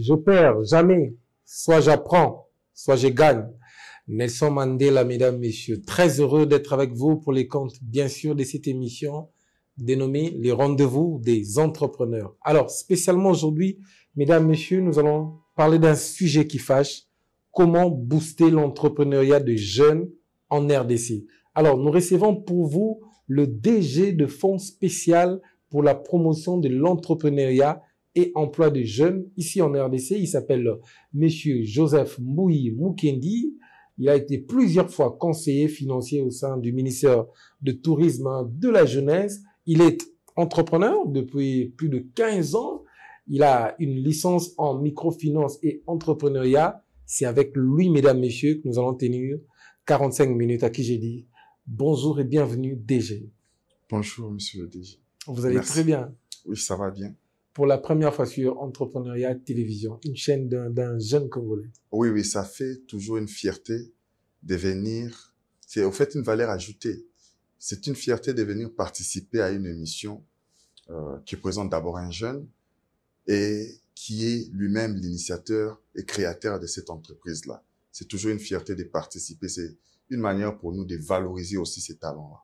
Je perds jamais. Soit j'apprends, soit je gagne. Nelson Mandela, mesdames, messieurs, très heureux d'être avec vous pour les comptes, bien sûr, de cette émission dénommée Les Rendez-vous des Entrepreneurs. Alors, spécialement aujourd'hui, mesdames, messieurs, nous allons parler d'un sujet qui fâche. Comment booster l'entrepreneuriat de jeunes en RDC? Alors, nous recevons pour vous le DG de Fonds spécial pour la promotion de l'entrepreneuriat et emploi de jeunes ici en RDC. Il s'appelle Monsieur Joseph Mbouyi Mukendi. Il a été plusieurs fois conseiller financier au sein du ministère de Tourisme de la Jeunesse. Il est entrepreneur depuis plus de 15 ans. Il a une licence en microfinance et entrepreneuriat. C'est avec lui, mesdames, messieurs, que nous allons tenir 45 minutes à qui j'ai dit bonjour et bienvenue, DG. Bonjour, monsieur le DG. Vous allez Merci. très bien. Oui, ça va bien. Pour la première fois sur Entrepreneuriat Télévision, une chaîne d'un jeune Congolais. Oui, ça fait toujours une fierté de venir. C'est au fait une valeur ajoutée. C'est une fierté de venir participer à une émission qui présente d'abord un jeune et qui est lui-même l'initiateur et créateur de cette entreprise-là. C'est toujours une fierté de participer. C'est une manière pour nous de valoriser aussi ces talents-là.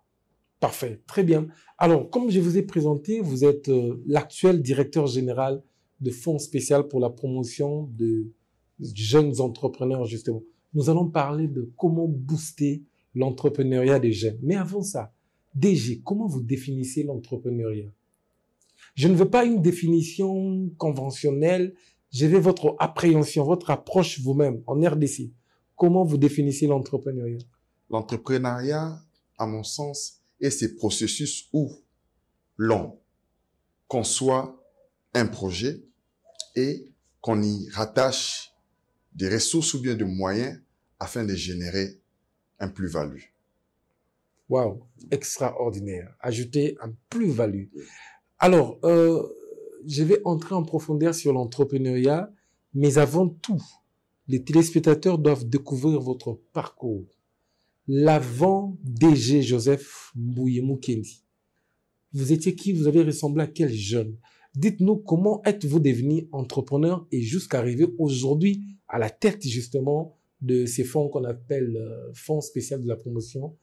Parfait, très bien. Alors, comme je vous ai présenté, vous êtes l'actuel directeur général de Fonds spécial pour la promotion de jeunes entrepreneurs, justement. Nous allons parler de comment booster l'entrepreneuriat des jeunes. Mais avant ça, DG, comment vous définissez l'entrepreneuriat? Je ne veux pas une définition conventionnelle, je veux votre appréhension, votre approche vous-même en RDC. Comment vous définissez l'entrepreneuriat? L'entrepreneuriat, à mon sens, est ces processus où l'on conçoit un projet et qu'on y rattache des ressources ou bien des moyens afin de générer un plus-value. Waouh, extraordinaire. Ajouter un plus-value. Alors, je vais entrer en profondeur sur l'entrepreneuriat, mais avant tout, les téléspectateurs doivent découvrir votre parcours. L'avant DG Joseph Mbouyi Mukendi. Vous étiez qui? Vous avez ressemblé à quel jeune? Dites-nous comment êtes-vous devenu entrepreneur et jusqu'à arriver aujourd'hui à la tête justement de ces fonds qu'on appelle Fonds spécial de la promotion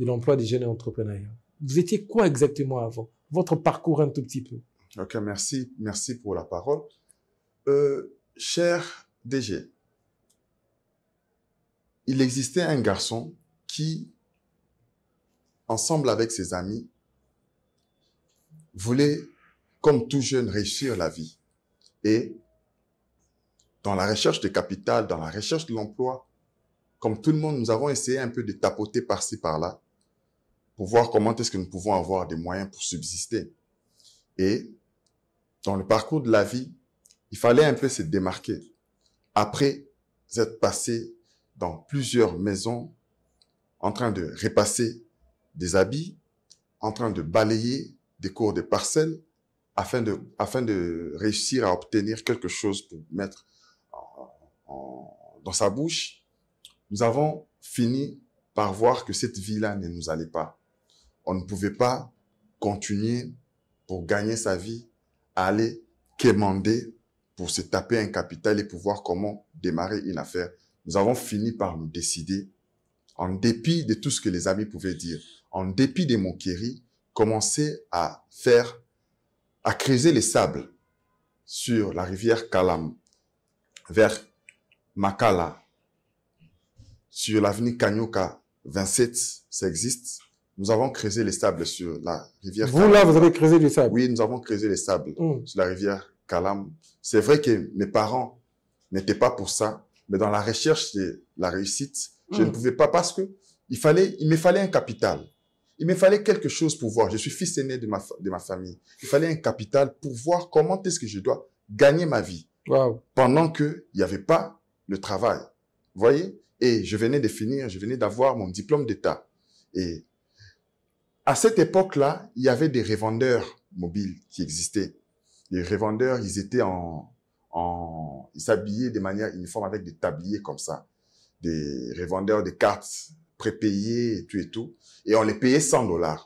de l'emploi des jeunes entrepreneurs. Vous étiez quoi exactement avant? Votre parcours un tout petit peu. Ok, merci pour la parole. Cher DG, il existait un garçon qui, ensemble avec ses amis, voulait, comme tout jeune, réussir la vie. Et dans la recherche de capital, dans la recherche de l'emploi, comme tout le monde, nous avons essayé un peu de tapoter par-ci, par-là, pour voir comment est-ce que nous pouvons avoir des moyens pour subsister. Et dans le parcours de la vie, il fallait un peu se démarquer. Après être passé dans plusieurs maisons, en train de repasser des habits, en train de balayer des cours de parcelles, afin de réussir à obtenir quelque chose pour mettre dans sa bouche, nous avons fini par voir que cette vie-là ne nous allait pas. On ne pouvait pas continuer pour gagner sa vie à aller quémander pour se taper un capital et pouvoir comment démarrer une affaire. Nous avons fini par nous décider, en dépit de tout ce que les amis pouvaient dire, en dépit des moqueries, commencer à creuser les sables sur la rivière Kalam, vers Makala, sur l'avenue Kanyoka 27, ça existe. Nous avons creusé les sables sur la rivière Kalam. Vous, là, vous avez creusé du sable? Oui, nous avons creusé les sables sur la rivière Kalam. C'est vrai que mes parents n'étaient pas pour ça, mais dans la recherche de la réussite, je ne pouvais pas parce que il me fallait un capital. Il me fallait quelque chose pour voir. Je suis fils aîné de ma famille. Il fallait un capital pour voir comment est-ce que je dois gagner ma vie. Wow. Pendant qu'il n'y avait pas le travail. Vous voyez? Et je venais d'avoir mon diplôme d'État. Et à cette époque-là, il y avait des revendeurs mobiles qui existaient. Les revendeurs, ils étaient ils s'habillaient de manière uniforme avec des tabliers comme ça. Des revendeurs de cartes prépayées et tout. Et on les payait $100.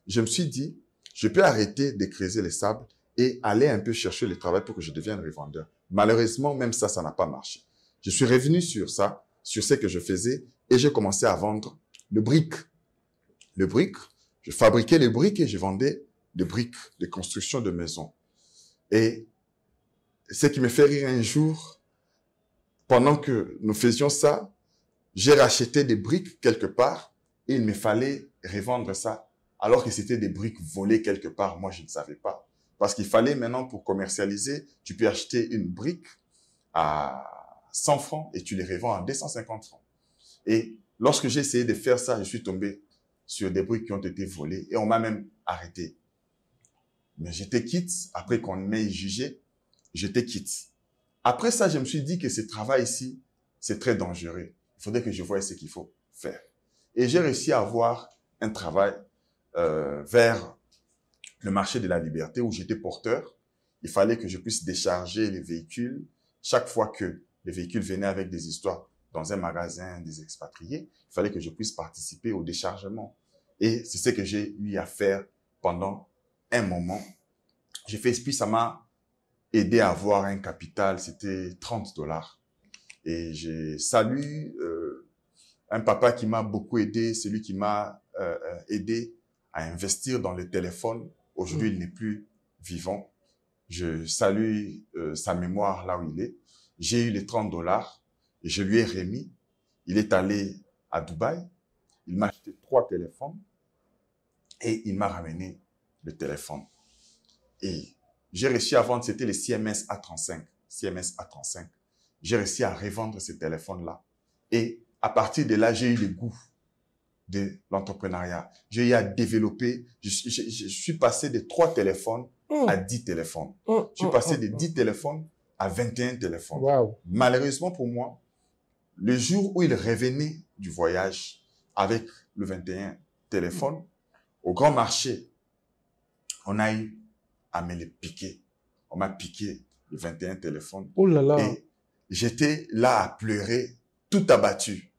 Je me suis dit, je peux arrêter de creuser les sables et aller un peu chercher le travail pour que je devienne revendeur. Malheureusement, même ça n'a pas marché. Je suis revenu sur ça, sur ce que je faisais, et j'ai commencé à vendre le brick. Le brick, je fabriquais les briques et je vendais des briques de construction de maisons. Et ce qui me fait rire un jour, pendant que nous faisions ça, j'ai racheté des briques quelque part et il me fallait revendre ça alors que c'était des briques volées quelque part. Moi, je ne savais pas. Parce qu'il fallait maintenant, pour commercialiser, tu peux acheter une brique à 100 francs et tu les revends à 250 francs. Et lorsque j'ai essayé de faire ça, je suis tombé sur des briques qui ont été volées et on m'a même arrêté. Mais j'étais quitte, après qu'on m'ait jugé, j'étais quitte. Après ça, je me suis dit que ce travail ici, c'est très dangereux. Il faudrait que je voie ce qu'il faut faire. Et j'ai réussi à avoir un travail vers le marché de la liberté où j'étais porteur. Il fallait que je puisse décharger les véhicules. Chaque fois que les véhicules venaient avec des histoires dans un magasin des expatriés, il fallait que je puisse participer au déchargement. Et c'est ce que j'ai eu à faire pendant un moment. J'ai fait esprit, ça m'a aidé à avoir un capital, c'était 30 $. Et j'ai salué un papa qui m'a beaucoup aidé, celui qui m'a aidé à investir dans le téléphone. Aujourd'hui, il n'est plus vivant. Je salue sa mémoire là où il est. J'ai eu les 30 $ et je lui ai remis. Il est allé à Dubaï. Il m'a acheté 3 téléphones et il m'a ramené le téléphone. Et j'ai réussi à vendre, c'était les CMS A35. CMS A35. J'ai réussi à revendre ces téléphones-là. Et à partir de là, j'ai eu le goût de l'entrepreneuriat. J'ai eu à développer. Je suis passé de 3 téléphones à 10 téléphones. Je suis passé de 10 téléphones à 21 téléphones. Wow. Malheureusement pour moi, le jour où il revenait du voyage avec le 21 téléphone, au grand marché, on a eu à me les piquer. On m'a piqué le 21 téléphone. Oh là là. Et j'étais là à pleurer, tout abattu.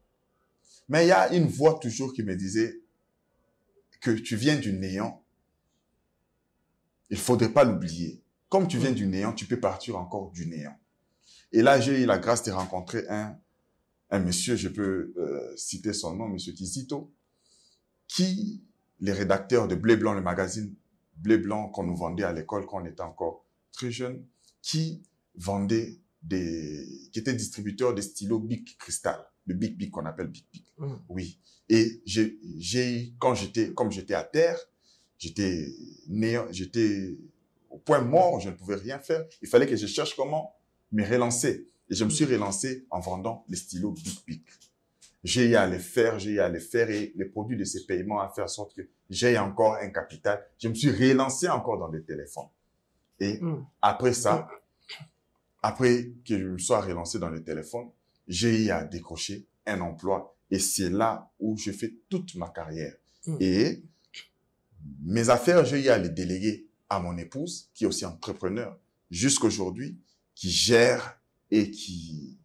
Mais il y a une voix toujours qui me disait que tu viens du néant. Il ne faudrait pas l'oublier. Comme tu viens du néant, tu peux partir encore du néant. Et là, j'ai eu la grâce de rencontrer un monsieur, je peux citer son nom, monsieur Kizito, qui, les rédacteurs de Blé Blanc, le magazine Blé Blanc qu'on nous vendait à l'école quand on était encore très jeune, qui vendait qui était distributeur de stylos Bic Cristal, le Bic Bic qu'on appelle Bic Bic. Oui. Et comme j'étais à terre, j'étais au point mort, je ne pouvais rien faire. Il fallait que je cherche comment me relancer. Et je me suis relancé en vendant les stylos Bic Bic. J'ai eu à les faire et les produits de ces paiements à faire en sorte que j'ai encore un capital. Je me suis relancé encore dans les téléphones. Et après ça, après que je me sois relancé dans le téléphone, j'ai eu à décrocher un emploi. Et c'est là où je fais toute ma carrière. Et mes affaires, j'ai eu à les déléguer à mon épouse, qui est aussi entrepreneur, jusqu'aujourd'hui, qui gère et qui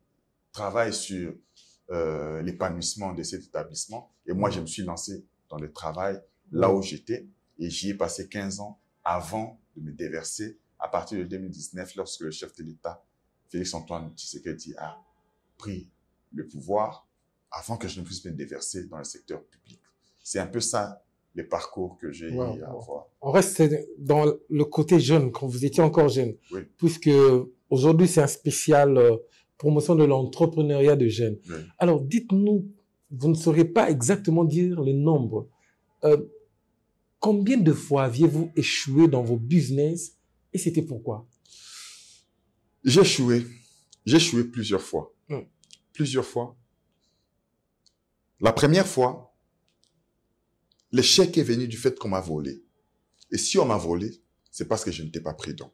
travaille sur l'épanouissement de cet établissement. Et moi, je me suis lancé dans le travail là où j'étais. Et j'y ai passé 15 ans avant de me déverser à partir de 2019, lorsque le chef de l'État, Félix-Antoine Tshisekedi, a pris le pouvoir, avant que je ne puisse me déverser dans le secteur public. C'est un peu ça, le parcours que j'ai eu à avoir. On reste dans le côté jeune, quand vous étiez encore jeune. Oui. Puisque aujourd'hui, c'est un spécial promotion de l'entrepreneuriat de jeunes. Oui. Alors, dites-nous, vous ne saurez pas exactement dire le nombre. Combien de fois aviez-vous échoué dans vos business et c'était pourquoi? J'ai échoué plusieurs fois. Plusieurs fois. La première fois, l'échec est venu du fait qu'on m'a volé. Et si on m'a volé, c'est parce que je n'étais pas prudent.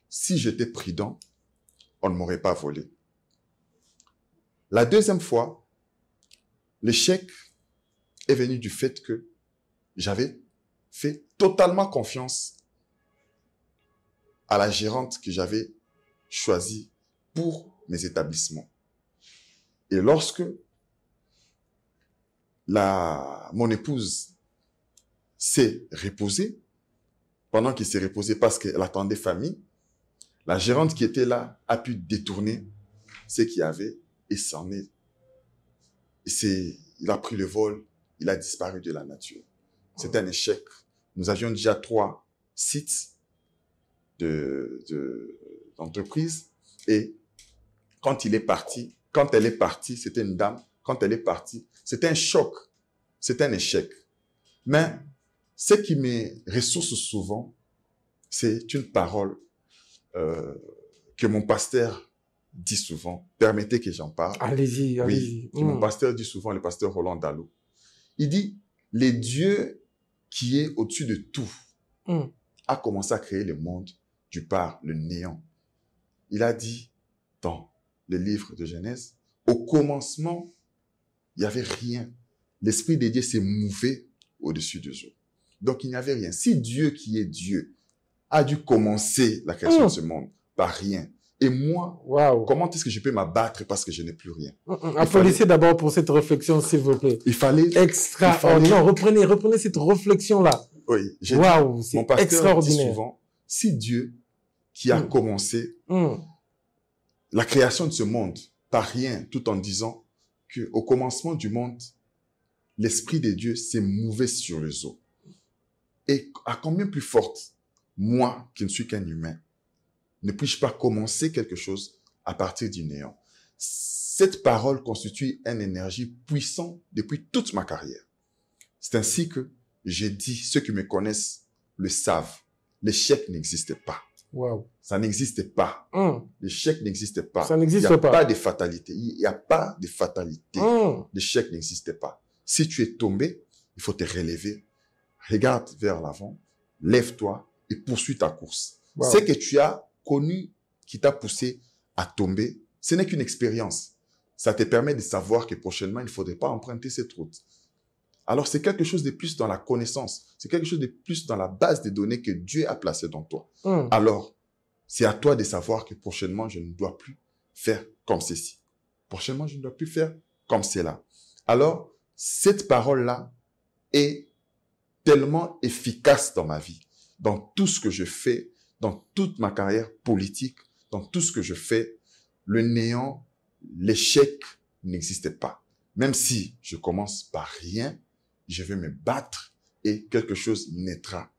Si j'étais prudent, on ne m'aurait pas volé. La deuxième fois, l'échec est venu du fait que j'avais fait totalement confiance à la gérante que j'avais choisie pour mes établissements. Et lorsque mon épouse s'est reposée, pendant qu'il s'est reposé parce qu'elle attendait famille, la gérante qui était là a pu détourner ce qu'il y avait et s'en est. Il a pris le vol, il a disparu de la nature. C'était un échec. Nous avions déjà 3 sites d'entreprise et quand elle est partie, c'était une dame, quand elle est partie, c'était un choc, c'était un échec. Mais ce qui me ressource souvent, c'est une parole que mon pasteur dit souvent. Permettez que j'en parle. Allez-y, allez-y. Oui, que mon pasteur dit souvent, le pasteur Roland Dallot. Il dit, les dieux qui est au-dessus de tout a commencé à créer le monde du par le néant. Il a dit dans le livre de Genèse, au commencement, il n'y avait rien. L'Esprit de Dieu s'est mouvé au-dessus des eaux. Donc, il n'y avait rien. Si Dieu qui est Dieu a dû commencer la création de ce monde par rien, et moi, comment est-ce que je peux m'abattre parce que je n'ai plus rien? Applaudissez d'abord pour cette réflexion, s'il vous plaît. Il fallait... Non, reprenez cette réflexion-là. Oui, c'est extraordinaire. Dit souvent, si Dieu qui a commencé la création de ce monde par rien, tout en disant qu'au commencement du monde, l'Esprit de Dieu s'est mouvé sur les eaux. Et à combien plus forte, moi qui ne suis qu'un humain, ne puis-je pas commencer quelque chose à partir du néant? Cette parole constitue une énergie puissante depuis toute ma carrière. C'est ainsi que j'ai dit, ceux qui me connaissent le savent, l'échec n'existe pas. Ça n'existe pas. L'échec n'existe pas. Ça n'existe pas. Il n'y a pas de fatalité. Il n'y a pas de fatalité. L'échec n'existe pas. Si tu es tombé, il faut te relever. Regarde vers l'avant, lève-toi et poursuis ta course. Ce que tu as connu qui t'a poussé à tomber, ce n'est qu'une expérience. Ça te permet de savoir que prochainement, il ne faudrait pas emprunter cette route. Alors, c'est quelque chose de plus dans la connaissance. C'est quelque chose de plus dans la base des données que Dieu a placées dans toi. Alors, c'est à toi de savoir que prochainement, je ne dois plus faire comme ceci. Prochainement, je ne dois plus faire comme cela. Alors, cette parole-là est tellement efficace dans ma vie, dans tout ce que je fais, dans toute ma carrière politique, dans tout ce que je fais. Le néant, l'échec n'existe pas. Même si je commence par rien, je vais me battre et quelque chose naîtra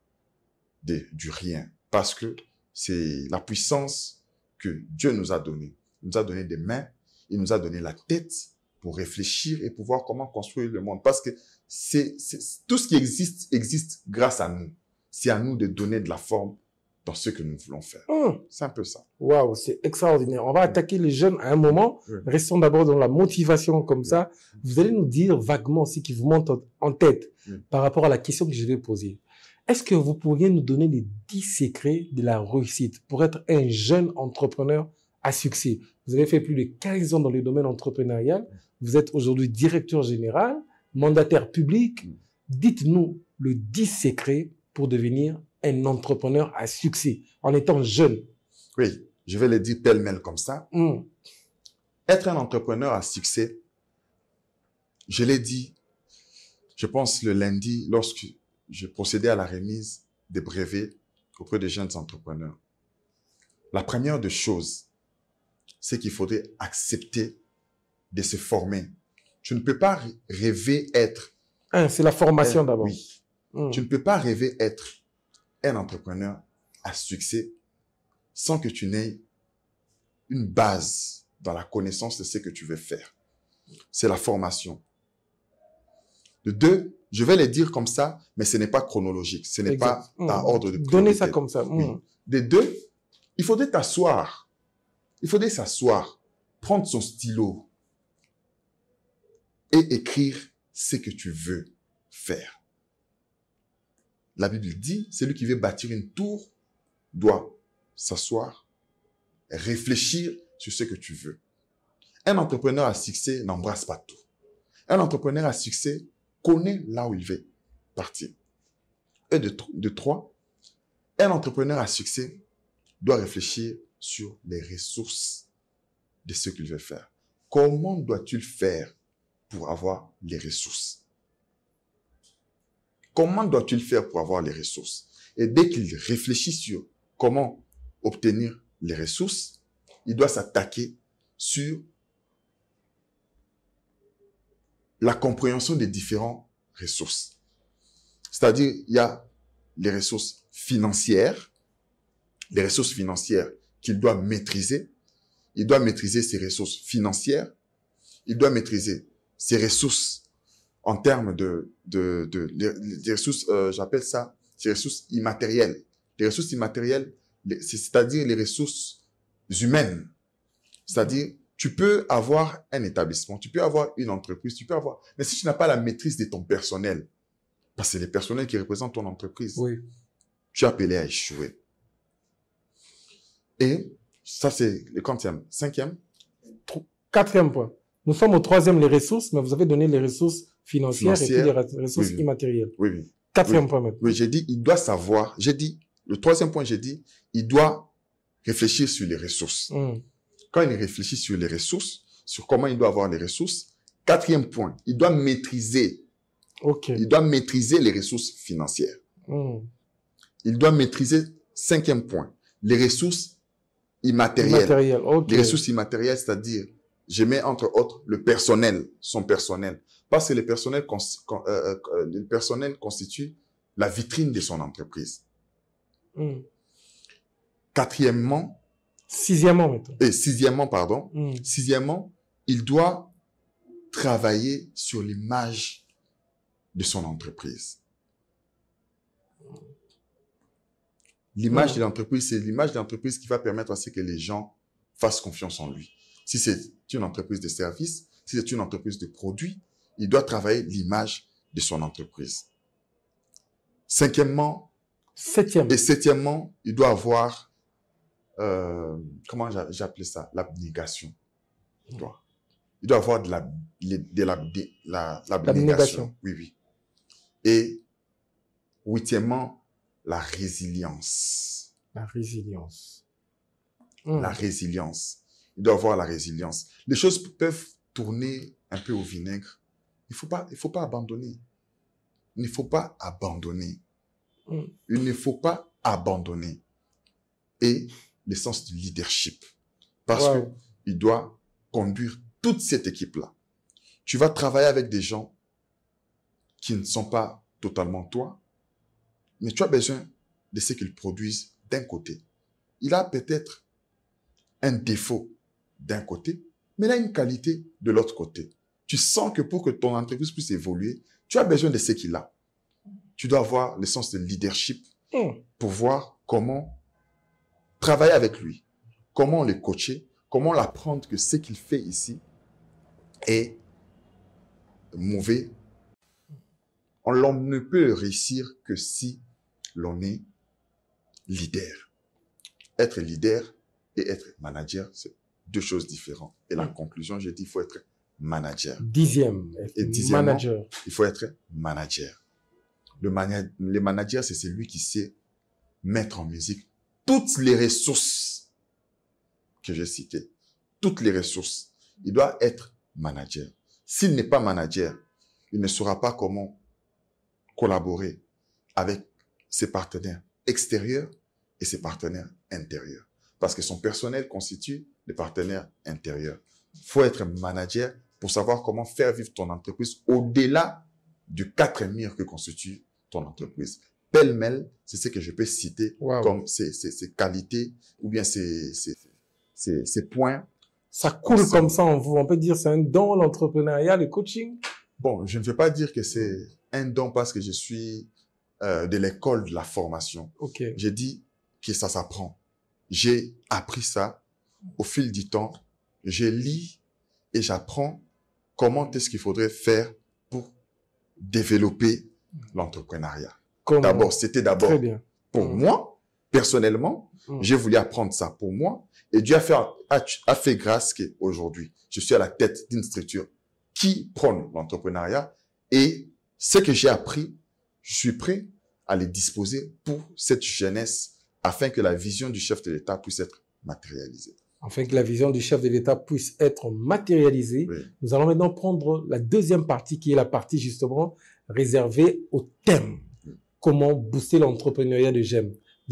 du rien. Parce que c'est la puissance que Dieu nous a donnée. Il nous a donné des mains, il nous a donné la tête pour réfléchir et pour voir comment construire le monde. Parce que tout ce qui existe grâce à nous. C'est à nous de donner de la forme dans ce que nous voulons faire. C'est un peu ça. Waouh, c'est extraordinaire. On va attaquer les jeunes à un moment. Restons d'abord dans la motivation comme ça. Vous allez nous dire vaguement ce qui vous monte en tête par rapport à la question que je vais poser. Est-ce que vous pourriez nous donner les 10 secrets de la réussite pour être un jeune entrepreneur à succès? Vous avez fait plus de 15 ans dans le domaine entrepreneurial. Vous êtes aujourd'hui directeur général, mandataire public. Dites-nous le 10 secrets pour devenir un entrepreneur à succès en étant jeune. Oui, je vais le dire pêle-mêle comme ça. Être un entrepreneur à succès, je l'ai dit, je pense le lundi, lorsque je procédais à la remise des brevets auprès des jeunes entrepreneurs. La première des choses, c'est qu'il faudrait accepter de se former. Tu ne peux pas rêver être... c'est la formation d'abord. Oui. Tu ne peux pas rêver être un entrepreneur à succès sans que tu n'aies une base dans la connaissance de ce que tu veux faire. C'est la formation. De 2, je vais les dire comme ça, mais ce n'est pas chronologique. Ce n'est pas par ordre de priorité. Donnez ça comme ça. Oui. De 2, il faudrait t'asseoir. Il faudrait s'asseoir, prendre son stylo et écrire ce que tu veux faire. La Bible dit, celui qui veut bâtir une tour doit s'asseoir, réfléchir sur ce que tu veux. Un entrepreneur à succès n'embrasse pas tout. Un entrepreneur à succès connaît là où il veut partir. Et de 3, un entrepreneur à succès doit réfléchir sur les ressources de ce qu'il veut faire. Comment doit-il faire pour avoir les ressources? Comment doit-il faire pour avoir les ressources? Et dès qu'il réfléchit sur comment obtenir les ressources, il doit s'attaquer sur la compréhension des différentes ressources. C'est-à-dire, il y a les ressources financières qu'il doit maîtriser. Il doit maîtriser ses ressources financières. Il doit maîtriser ses ressources en termes des ressources, j'appelle ça, ces ressources immatérielles. Les ressources immatérielles, c'est-à-dire les ressources humaines. C'est-à-dire, tu peux avoir un établissement, tu peux avoir une entreprise, mais si tu n'as pas la maîtrise de ton personnel, parce que c'est les personnels qui représentent ton entreprise, Oui. tu es appelé à échouer. Et ça, c'est le quantième. 5e. 4e point. Nous sommes au 3e, les ressources, mais vous avez donné les ressources financières et puis les ressources immatérielles. Oui, oui. 4e point maintenant. Oui, j'ai dit, il doit savoir. J'ai dit, le 3e point, j'ai dit, il doit réfléchir sur les ressources. Quand il réfléchit sur les ressources, sur comment il doit avoir les ressources, 4e point, il doit maîtriser. Il doit maîtriser les ressources financières. Il doit maîtriser, 5e point, les ressources immatérielles. Les ressources immatérielles, c'est-à-dire, je mets entre autres le personnel, son personnel. Parce que le personnel constitue la vitrine de son entreprise. 4e, 6e, pardon. 6e, il doit travailler sur l'image de son entreprise. L'image de l'entreprise, c'est l'image de l'entreprise qui va permettre à ce que les gens fassent confiance en lui. Si c'est une entreprise de services, si c'est une entreprise de produits, il doit travailler l'image de son entreprise. 5e et 7e, il doit avoir, comment j'appelais ça, l'abnégation. Il doit avoir de l'abnégation. Oui, oui. Et 8e, la résilience. La résilience. La résilience. Il doit avoir la résilience. Les choses peuvent tourner un peu au vinaigre. Il faut pas abandonner. Il ne faut pas abandonner. Il ne faut pas abandonner. Et le sens du leadership. Parce que il doit conduire toute cette équipe-là. Tu vas travailler avec des gens qui ne sont pas totalement toi, mais tu as besoin de ce qu'ils produisent d'un côté. Il a peut-être un défaut d'un côté, mais il a une qualité de l'autre côté. Tu sens que pour que ton entreprise puisse évoluer, tu as besoin de ce qu'il a. Tu dois avoir le sens de leadership pour voir comment travailler avec lui, comment le coacher, comment l'apprendre que ce qu'il fait ici est mauvais. On ne peut réussir que si l'on est leader. Être leader et être manager, c'est deux choses différentes. Et la conclusion, j'ai dit, il faut être manager. 10e. Et 10e, manager. Il faut être manager. Le manager, c'est celui qui sait mettre en musique toutes les ressources que j'ai citées. Toutes les ressources. Il doit être manager. S'il n'est pas manager, il ne saura pas comment collaborer avec ses partenaires extérieurs et ses partenaires intérieurs. Parce que son personnel constitue les partenaires intérieurs. Il faut être manager pour savoir comment faire vivre ton entreprise au-delà du 4 murs que constitue ton entreprise. Pêle-mêle, c'est ce que je peux citer comme ces qualités ou bien ces points. Ça coule comme ça en vous. On peut dire c'est un don, l'entrepreneuriat, le coaching. Bon, je ne vais pas dire que c'est un don parce que je suis de l'école de la formation. J'ai dit que ça s'apprend. J'ai appris ça au fil du temps. Je lis et j'apprends comment est-ce qu'il faudrait faire pour développer l'entrepreneuriat. C'était d'abord pour moi, personnellement, j'ai voulu apprendre ça pour moi. Et Dieu a fait grâce qu'aujourd'hui, je suis à la tête d'une structure qui prône l'entrepreneuriat. Et ce que j'ai appris, je suis prêt à les disposer pour cette jeunesse afin que la vision du chef de l'État puisse être matérialisée. Afin que la vision du chef de l'État puisse être matérialisée, nous allons maintenant prendre la deuxième partie qui est la partie justement réservée au thème. comment booster l'entrepreneuriat de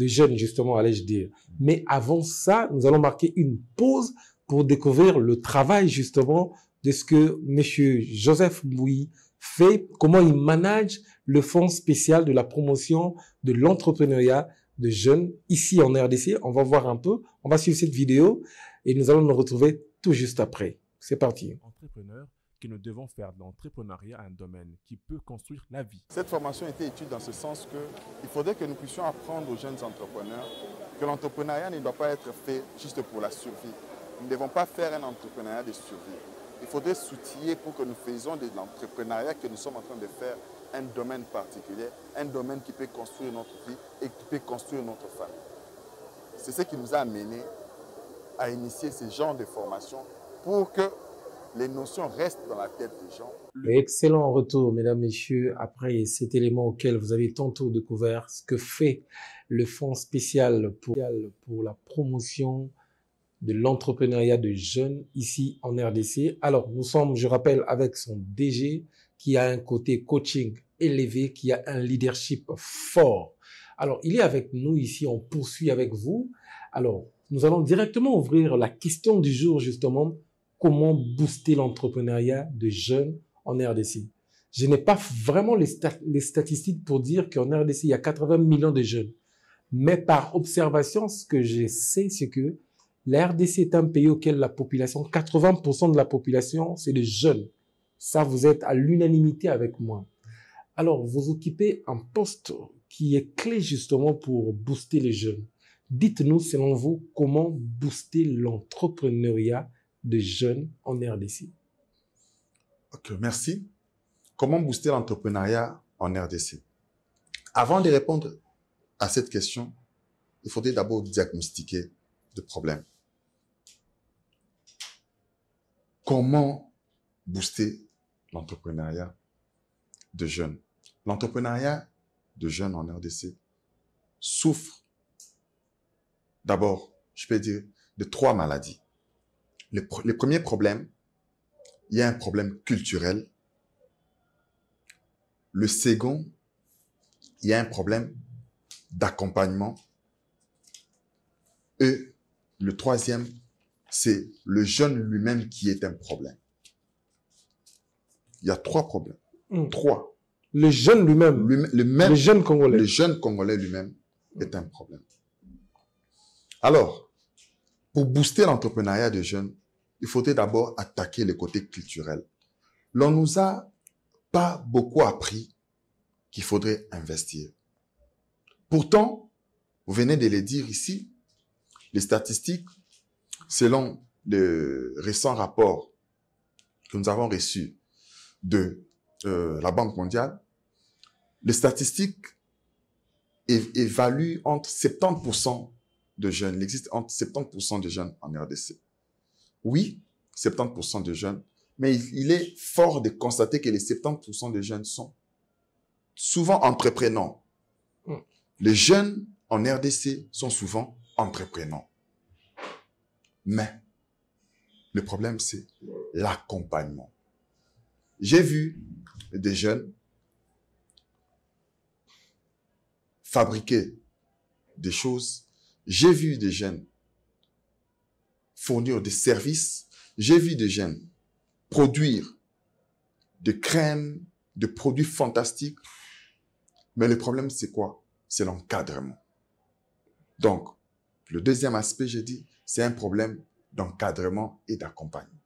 jeunes justement, allais-je dire. Mais avant ça, nous allons marquer une pause pour découvrir le travail justement de ce que Monsieur Joseph Mbouyi fait, comment il manage le fonds spécial de la promotion de l'entrepreneuriat de jeunes ici en RDC. On va voir un peu, on va suivre cette vidéo et nous allons nous retrouver tout juste après. C'est parti. Entrepreneurs que nous devons faire de l'entrepreneuriat un domaine qui peut construire la vie. Cette formation a été étudiée dans ce sens qu'il faudrait que nous puissions apprendre aux jeunes entrepreneurs que l'entrepreneuriat ne doit pas être fait juste pour la survie. Nous ne devons pas faire un entrepreneuriat de survie. Il faudrait s'outiller pour que nous faisions de l'entrepreneuriat que nous sommes en train de faire un domaine particulier, un domaine qui peut construire notre vie et qui peut construire notre famille. C'est ce qui nous a amené à initier ce genre de formation pour que les notions restent dans la tête des gens. Excellent retour, mesdames, messieurs, après cet élément auquel vous avez tantôt découvert ce que fait le Fonds spécial pour la promotion de l'entrepreneuriat de jeunes ici en RDC. Alors, nous sommes, je rappelle, avec son DG qui a un côté coaching élevé, qui a un leadership fort. Alors, il est avec nous ici, on poursuit avec vous. Alors, nous allons directement ouvrir la question du jour, justement, comment booster l'entrepreneuriat de jeunes en RDC. Je n'ai pas vraiment les statistiques pour dire qu'en RDC, il y a 80 millions de jeunes. Mais par observation, ce que je sais, c'est que la RDC est un pays auquel la population, 80% de la population, c'est des jeunes. Ça, vous êtes à l'unanimité avec moi. Alors, vous occupez un poste qui est clé justement pour booster les jeunes. Dites-nous, selon vous, comment booster l'entrepreneuriat de jeunes en RDC. Ok, merci. Comment booster l'entrepreneuriat en RDC? Avant de répondre à cette question, il faudrait d'abord diagnostiquer le problème. Comment booster l'entrepreneuriat de jeunes? L'entrepreneuriat de jeunes en RDC souffre d'abord, je peux dire, de 3 maladies. Le premier problème, il y a un problème culturel. Le second, il y a un problème d'accompagnement. Et le troisième, c'est le jeune lui-même qui est un problème. Il y a 3 problèmes. 3. Le jeune lui-même. Le jeune Congolais. Le jeune Congolais lui-même est un problème. Alors, pour booster l'entrepreneuriat des jeunes, il faudrait d'abord attaquer le côté culturel. L'on nous a pas beaucoup appris qu'il faudrait investir. Pourtant, vous venez de le dire ici, les statistiques, selon le récent rapport que nous avons reçu de la Banque mondiale, les statistiques évaluent entre 70% de jeunes. Il existe entre 70% de jeunes en RDC. Oui, 70% de jeunes, mais il est fort de constater que les 70% de jeunes sont souvent entreprenants. Les jeunes en RDC sont souvent entreprenants. Mais le problème, c'est l'accompagnement. J'ai vu des jeunes fabriquer des choses. J'ai vu des jeunes fournir des services. J'ai vu des jeunes produire des crèmes, des produits fantastiques. Mais le problème, c'est quoi? C'est l'encadrement. Donc, le deuxième aspect, j'ai dit, c'est un problème d'encadrement et d'accompagnement.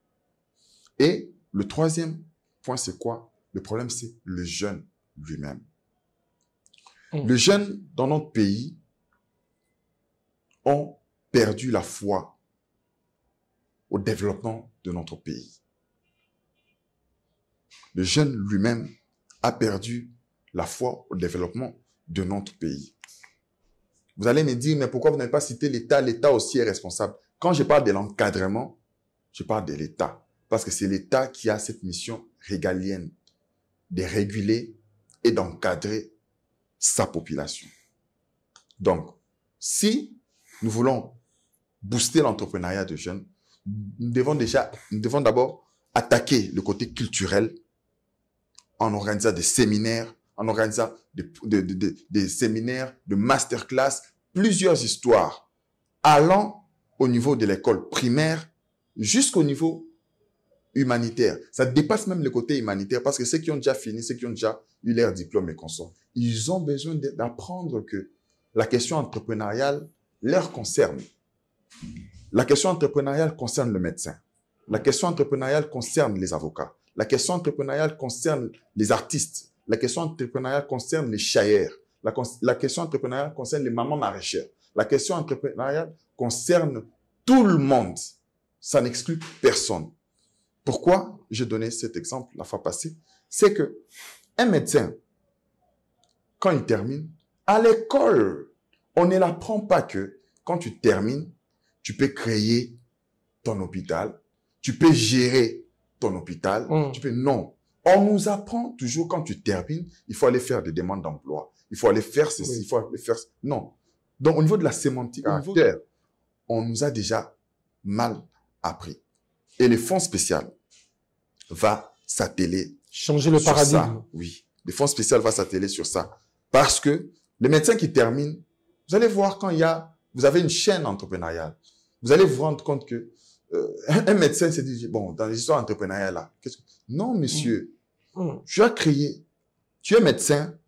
Et le troisième point, c'est quoi? Le problème, c'est le jeune lui-même. Les jeunes dans notre pays ont perdu la foi au développement de notre pays. Le jeune lui-même a perdu la foi au développement de notre pays. Vous allez me dire, mais pourquoi vous n'avez pas cité l'État? L'État aussi est responsable. Quand je parle de l'encadrement, je parle de l'État. Parce que c'est l'État qui a cette mission régalienne de réguler et d'encadrer sa population. Donc, si nous voulons booster l'entrepreneuriat de jeunes, nous devons d'abord attaquer le côté culturel en organisant des séminaires, en organisant des séminaires, de masterclass, plusieurs histoires, allant au niveau de l'école primaire jusqu'au niveau humanitaire. Ça dépasse même le côté humanitaire parce que ceux qui ont déjà fini, ceux qui ont déjà eu leur diplôme et consorts, ils ont besoin d'apprendre que la question entrepreneuriale leur concerne. La question entrepreneuriale concerne le médecin. La question entrepreneuriale concerne les avocats. La question entrepreneuriale concerne les artistes. La question entrepreneuriale concerne les chailleurs. La question entrepreneuriale concerne les mamans maraîchères. La question entrepreneuriale concerne tout le monde. Ça n'exclut personne. Pourquoi j'ai donné cet exemple la fois passée? C'est que un médecin, quand il termine, à l'école, on ne l'apprend pas que quand tu termines, tu peux créer ton hôpital, tu peux gérer ton hôpital, non. On nous apprend toujours quand tu termines, il faut aller faire des demandes d'emploi, il faut aller faire ceci, il faut aller faire... Non. Donc, au niveau de la sémantique, on nous a déjà mal appris. Et le fonds spécial va s'atteler changer le paradigme. Ça. Oui, le fonds spécial va s'atteler sur ça. Parce que les médecins qui terminent, vous allez voir quand vous avez une chaîne entrepreneuriale, vous allez vous rendre compte que un médecin s'est dit, bon, dans les histoires entrepreneuriales là, non, monsieur, tu as créé, tu es médecin,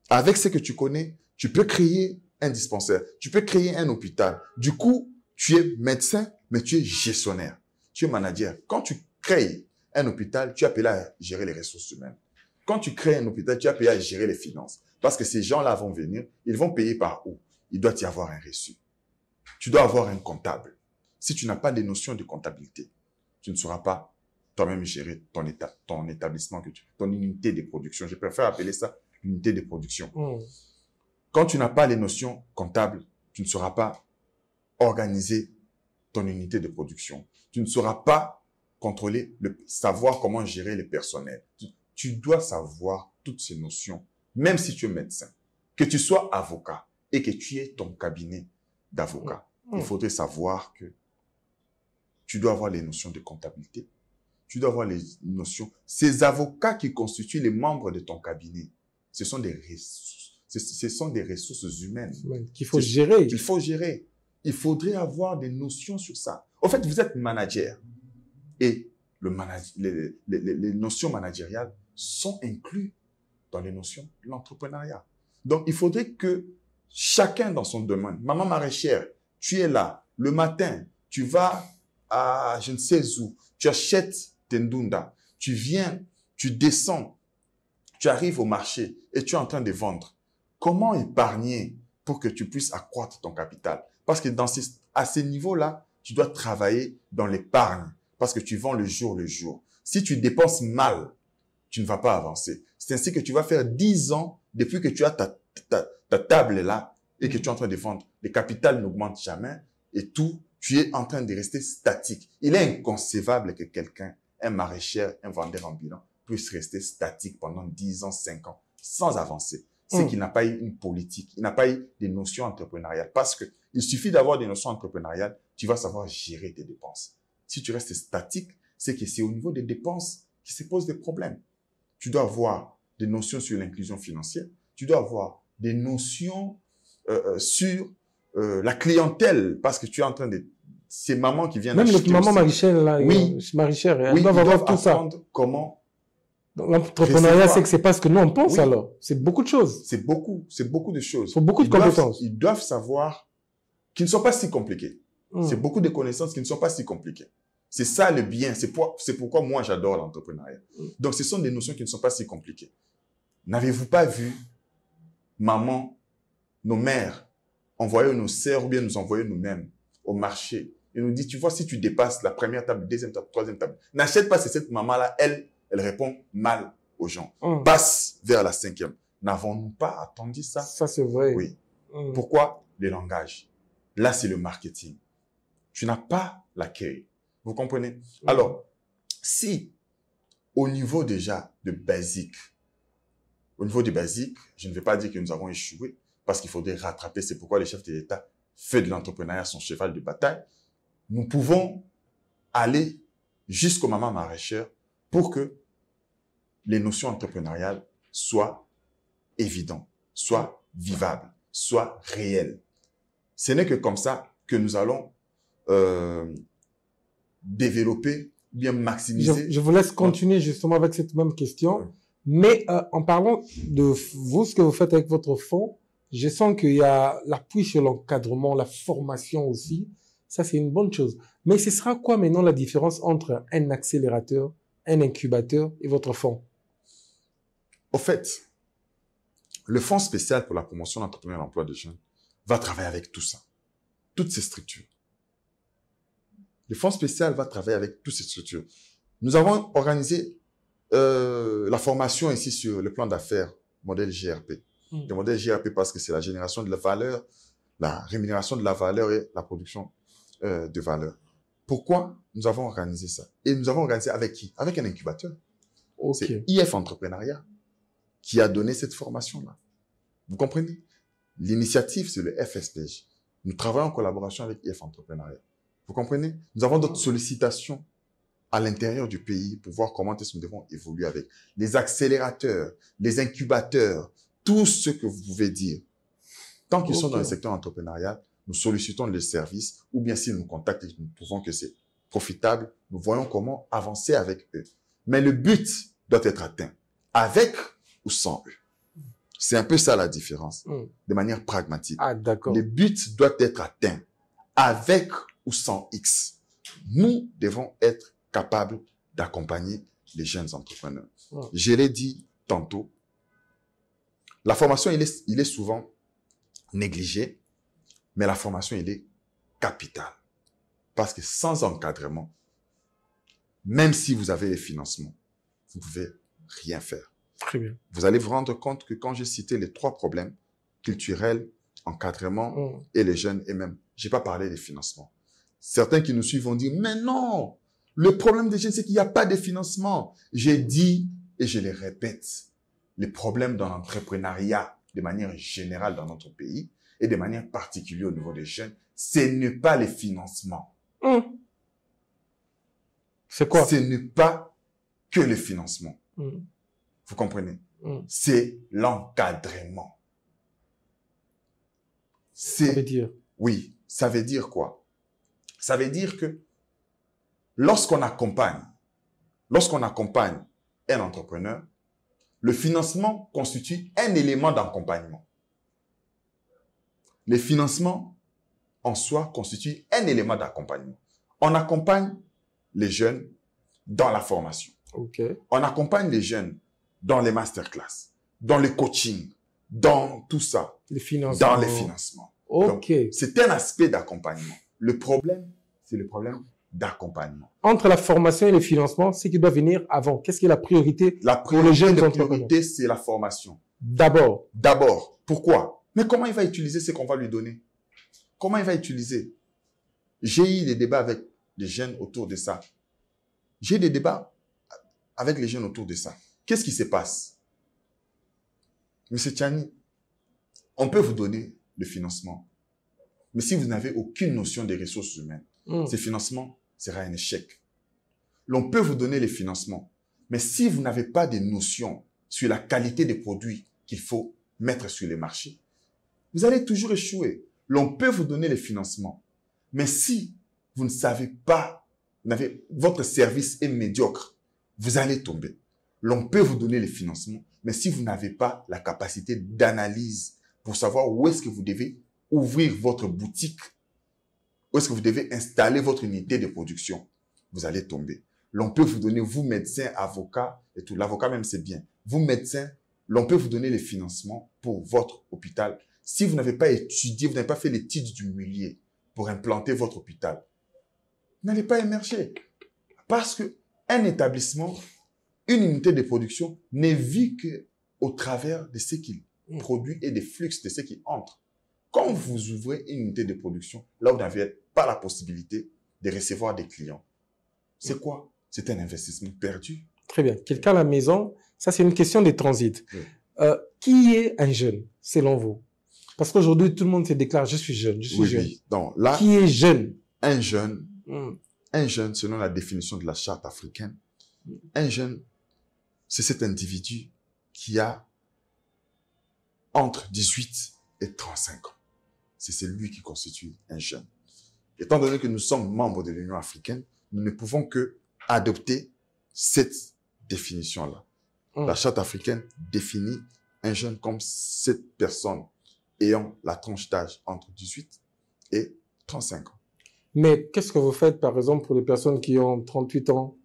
avec ce que tu connais, tu peux créer un dispensaire, tu peux créer un hôpital. Du coup, tu es médecin, mais tu es gestionnaire, tu es manager. Quand tu crées un hôpital, tu es appelé à gérer les ressources humaines. Quand tu crées un hôpital, tu es appelé à gérer les finances. Parce que ces gens-là vont venir, ils vont payer par où? Il doit y avoir un reçu. Tu dois avoir un comptable. Si tu n'as pas les notions de comptabilité, tu ne sauras pas toi-même gérer ton établissement, ton unité de production. Je préfère appeler ça unité de production. Quand tu n'as pas les notions comptables, tu ne sauras pas organiser ton unité de production. Tu ne sauras pas contrôler, savoir comment gérer les personnels. Tu dois savoir toutes ces notions, même si tu es médecin, que tu sois avocat et que tu aies ton cabinet d'avocat. Il faudrait savoir que tu dois avoir les notions de comptabilité. Tu dois avoir les notions. Ces avocats qui constituent les membres de ton cabinet, ce sont des ressources. Ce sont des ressources humaines. Qu'il faut gérer. Qu'il faut gérer. Il faudrait avoir des notions sur ça. En fait, vous êtes manager. Et les notions managériales sont incluses dans les notions de l'entrepreneuriat. Donc, il faudrait que chacun dans son domaine, maman maraîchère, tu es là, le matin, tu vas à je ne sais où, tu achètes tes ndunda, tu viens, tu descends, tu arrives au marché et tu es en train de vendre. Comment épargner pour que tu puisses accroître ton capital? Parce que à ce niveau-là, tu dois travailler dans l'épargne parce que tu vends le jour le jour. Si tu dépenses mal, tu ne vas pas avancer. C'est ainsi que tu vas faire 10 ans depuis que tu as ta table là et que tu es en train de vendre. Le capital n'augmente jamais et tu es en train de rester statique. Il est inconcevable que quelqu'un, un maraîcher, un vendeur ambulant, puisse rester statique pendant 10 ans, 5 ans, sans avancer. C'est qu'il n'a pas eu une politique, il n'a pas eu des notions entrepreneuriales. Parce que il suffit d'avoir des notions entrepreneuriales, tu vas savoir gérer tes dépenses. Si tu restes statique, c'est que c'est au niveau des dépenses qui se posent des problèmes. Tu dois avoir des notions sur l'inclusion financière, tu dois avoir des notions sur la clientèle, parce que tu es en train de... C'est maman qui vient d'acheter. Même les mamans maraîchères, là, maraîchères, elles doivent avoir tout ça. Comment l'entrepreneuriat, c'est que c'est pas ce que nous on pense alors. C'est beaucoup de choses. C'est beaucoup de choses. Il faut beaucoup de compétences. Ils doivent savoir qu'ils ne sont pas si compliqués. C'est beaucoup de connaissances qui ne sont pas si compliquées. C'est ça le bien. C'est pourquoi moi j'adore l'entrepreneuriat. Donc ce sont des notions qui ne sont pas si compliquées. N'avez-vous pas vu maman, nos mères, envoyer nos sœurs ou bien nous envoyer nous-mêmes au marché et nous dit, tu vois, si tu dépasses la première table, deuxième table, troisième table, n'achète pas, c'est cette maman-là, elle répond mal aux gens. Passe vers la 5e. N'avons-nous pas attendu ça? Ça, c'est vrai. Oui. Pourquoi? Le langage. Là, c'est le marketing. Tu n'as pas l'accueil. Vous comprenez? Alors, si au niveau déjà de basique, au niveau du basique, je ne vais pas dire que nous avons échoué parce qu'il faudrait rattraper. C'est pourquoi le chef de l'État fait de l'entrepreneuriat son cheval de bataille. Nous pouvons aller jusqu'aux mamans maraîchères pour que les notions entrepreneuriales soient évident, soit vivable, soit réel. Ce n'est que comme ça que nous allons développer, bien maximiser. Je vous laisse continuer justement avec cette même question. Mais en parlant de vous, ce que vous faites avec votre fonds, je sens qu'il y a l'appui sur l'encadrement, la formation aussi. Ça, c'est une bonne chose. Mais ce sera quoi maintenant la différence entre un accélérateur, un incubateur et votre fonds? Au fait, le Fonds spécial pour la promotion de l'entrepreneuriat et de l'emploi des jeunes va travailler avec tout ça, toutes ces structures. Le Fonds spécial va travailler avec toutes ces structures. Nous avons organisé la formation ici sur le plan d'affaires, modèle GRP. Le modèle GRP parce que c'est la génération de la valeur, la rémunération de la valeur et la production de valeur. Pourquoi nous avons organisé ça? Et nous avons organisé avec qui? Avec un incubateur. Okay. C'est IF Entrepreneuriat qui a donné cette formation-là. Vous comprenez? L'initiative, c'est le FSPJ. Nous travaillons en collaboration avec IF Entrepreneuriat. Vous comprenez? Nous avons d'autres sollicitations à l'intérieur du pays pour voir comment est-ce que nous devons évoluer avec les accélérateurs, les incubateurs, tout ce que vous pouvez dire. Tant qu'ils sont dans le secteur entrepreneurial, nous sollicitons les services ou bien s'ils nous contactent et que nous trouvons que c'est profitable, nous voyons comment avancer avec eux. Mais le but doit être atteint avec ou sans eux. C'est un peu ça la différence, de manière pragmatique. Ah, d'accord. Le but doit être atteint avec ou sans X. Nous devons être capables d'accompagner les jeunes entrepreneurs. Je l'ai dit tantôt, la formation, il est souvent négligé, mais la formation, il est capitale. Parce que sans encadrement, même si vous avez les financements, vous ne pouvez rien faire. Très bien. Vous allez vous rendre compte que quand j'ai cité les 3 problèmes, culturel, encadrement et les jeunes, et même, je n'ai pas parlé des financements. Certains qui nous suivent vont dire, mais non, le problème des jeunes, c'est qu'il n'y a pas de financement. J'ai dit, et je le répète, les problèmes dans l'entrepreneuriat, de manière générale dans notre pays, et de manière particulière au niveau des jeunes, ce n'est pas les financements. C'est quoi? Ce n'est pas que le financement. Vous comprenez? C'est l'encadrement. Ça veut dire? Oui, ça veut dire quoi? Ça veut dire que lorsqu'on accompagne un entrepreneur, le financement constitue un élément d'accompagnement. Le financement en soi constitue un élément d'accompagnement. On accompagne les jeunes dans la formation. On accompagne les jeunes dans les masterclass, dans le coaching, dans tout ça. Dans les financements. C'est un aspect d'accompagnement. Le problème, c'est le problème d'accompagnement. Entre la formation et le financement, c'est qui doit venir avant. Qu'est-ce qui est la priorité pour les jeunes entrepreneurs? La priorité, c'est la formation. D'abord. D'abord. Pourquoi? Mais comment il va utiliser ce qu'on va lui donner? Comment il va utiliser? J'ai eu des débats avec les jeunes autour de ça. J'ai des débats avec les jeunes autour de ça. Qu'est-ce qui se passe? Monsieur Tchani, on peut vous donner le financement. Mais si vous n'avez aucune notion des ressources humaines, ce financement sera un échec. L'on peut vous donner les financements. Mais si vous n'avez pas de notion sur la qualité des produits qu'il faut mettre sur les marchés, vous allez toujours échouer. L'on peut vous donner les financements. Mais si vous ne savez pas, votre service est médiocre, vous allez tomber. L'on peut vous donner les financements, mais si vous n'avez pas la capacité d'analyse pour savoir où est-ce que vous devez ouvrir votre boutique, où est-ce que vous devez installer votre unité de production, vous allez tomber. L'on peut vous donner, vous médecins, avocats et tout. L'avocat même, c'est bien. Vous médecins, l'on peut vous donner les financements pour votre hôpital. Si vous n'avez pas étudié, vous n'avez pas fait l'étude du milieu pour implanter votre hôpital, vous n'allez pas émerger. Parce que un établissement, une unité de production n'est vue qu'au travers de ce qu'il produit et des flux de ce qui entre. Quand vous ouvrez une unité de production, là vous n'avez pas la possibilité de recevoir des clients. C'est quoi? C'est un investissement perdu. Très bien. Quelqu'un à la maison, ça c'est une question de transit. Qui est un jeune, selon vous? Parce qu'aujourd'hui, tout le monde se déclare, je suis jeune, je suis jeune. Oui. Donc, là, qui est jeune? Un jeune, selon la définition de la charte africaine, un jeune, c'est cet individu qui a entre 18 et 35 ans. C'est celui qui constitue un jeune. Étant donné que nous sommes membres de l'Union africaine, nous ne pouvons que adopter cette définition-là. La Charte africaine définit un jeune comme cette personne ayant la tranche d'âge entre 18 et 35 ans. Mais qu'est-ce que vous faites, par exemple, pour les personnes qui ont 38 ans?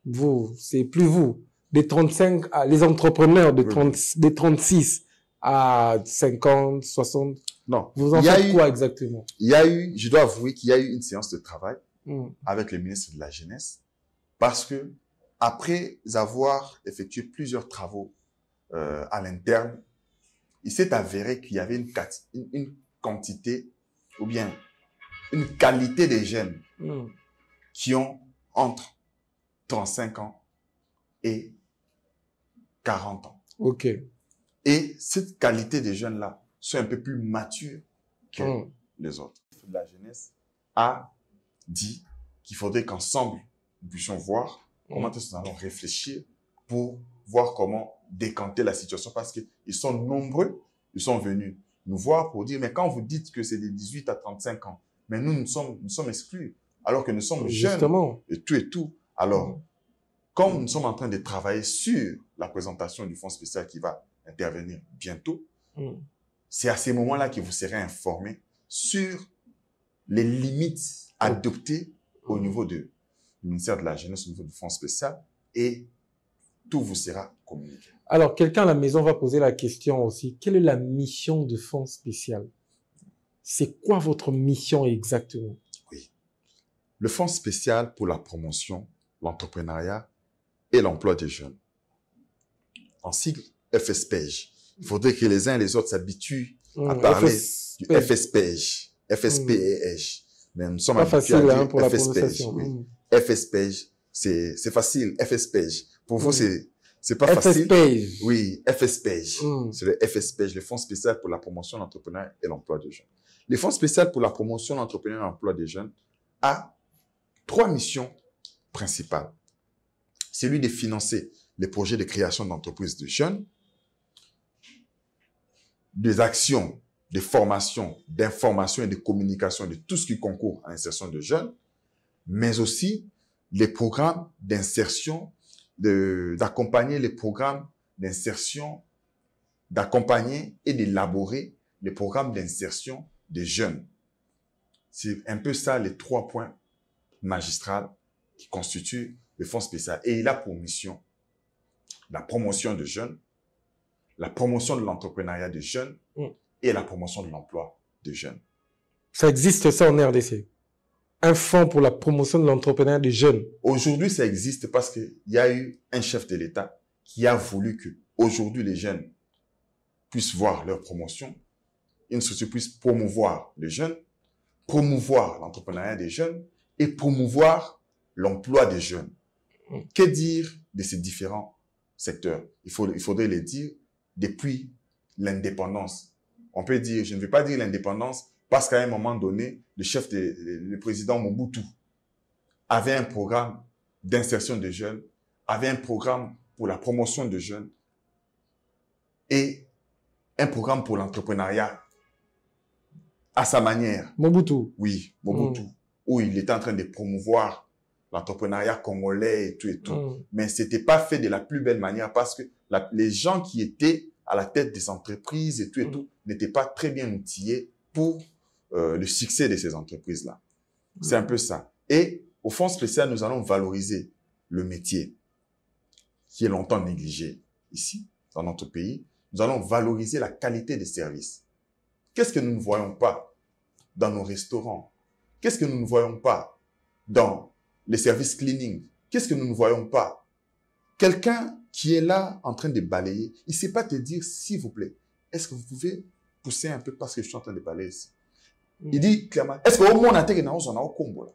Vous, c'est plus vous. Des 35 à les entrepreneurs de 30, des 36 à 50, 60. Non. Vous en faites quoi exactement? Il y a eu, je dois avouer qu'il y a eu une séance de travail avec le ministre de la Jeunesse parce que après avoir effectué plusieurs travaux à l'interne, il s'est avéré qu'il y avait une quantité ou bien une qualité des jeunes qui ont entre 35 ans et 40 ans. OK. Et cette qualité des jeunes-là sont un peu plus matures que les autres. La jeunesse a dit qu'il faudrait qu'ensemble, nous puissions voir comment est-ce que nous allons réfléchir pour voir comment décanter la situation parce qu'ils sont nombreux, ils sont venus nous voir pour dire, mais quand vous dites que c'est de 18 à 35 ans, mais nous sommes exclus, alors que nous sommes jeunes et tout. Alors, comme nous sommes en train de travailler sur la présentation du fonds spécial qui va intervenir bientôt, c'est à ces moments-là que vous serez informés sur les limites adoptées au niveau du ministère de la Jeunesse, au niveau du fonds spécial, et tout vous sera communiqué. Alors, quelqu'un à la maison va poser la question aussi. Quelle est la mission du fonds spécial? C'est quoi votre mission exactement? Oui. Le fonds spécial pour la promotion, l'entrepreneuriat et l'emploi des jeunes. En sigle, FSPEJ. Il faudrait que les uns et les autres s'habituent à parler du FSPEJ. FSPEJ. Mais nous sommes habitués à dire pour la FSPEJ. Oui. FSPEJ, c'est facile. FSPEJ. Pour vous, c'est pas facile. FSPEJ. Oui, FSPEJ. C'est le FSPEJ, le Fonds spécial pour la promotion de l'entrepreneuriat et l'emploi des jeunes. Le Fonds spécial pour la promotion de l'entrepreneuriat et l'emploi des jeunes a 3 missions principales. C'est lui de financer les projets de création d'entreprises de jeunes, des actions de formation, d'information et de communication de tout ce qui concourt à l'insertion de jeunes, mais aussi les programmes d'insertion, d'accompagner les programmes d'insertion, d'accompagner et d'élaborer les programmes d'insertion des jeunes. C'est un peu ça les 3 points magistraux qui constituent le fonds spécial. Et il a pour mission la promotion de jeunes, la promotion de l'entrepreneuriat des jeunes et la promotion de l'emploi des jeunes. Ça existe ça en RDC? Un fonds pour la promotion de l'entrepreneuriat des jeunes? Aujourd'hui, ça existe parce qu'il y a eu un chef de l'État qui a voulu que aujourd'hui les jeunes puissent voir leur promotion, une structure puisse promouvoir les jeunes, promouvoir l'entrepreneuriat des jeunes et promouvoir l'emploi des jeunes. Que dire de ces différents secteurs? Il faudrait les dire depuis l'indépendance. On peut dire, je ne vais pas dire l'indépendance parce qu'à un moment donné, le président Mobutu avait un programme d'insertion des jeunes, avait un programme pour la promotion des jeunes et un programme pour l'entrepreneuriat à sa manière. Mobutu? Oui, Mobutu, où il était en train de promouvoir l'entrepreneuriat congolais et tout. Mais c'était pas fait de la plus belle manière parce que les gens qui étaient à la tête des entreprises et tout n'étaient pas très bien outillés pour le succès de ces entreprises-là. C'est un peu ça. Et au fonds spécial, nous allons valoriser le métier qui est longtemps négligé ici, dans notre pays. Nous allons valoriser la qualité des services. Qu'est-ce que nous ne voyons pas dans nos restaurants? Qu'est-ce que nous ne voyons pas dans les services cleaning? Qu'est-ce que nous ne voyons pas? Quelqu'un qui est là en train de balayer, il ne sait pas te dire, s'il vous plaît, est-ce que vous pouvez pousser un peu parce que je suis en train de balayer ici? Il dit clairement, est-ce que au monde entier, on a au combo là?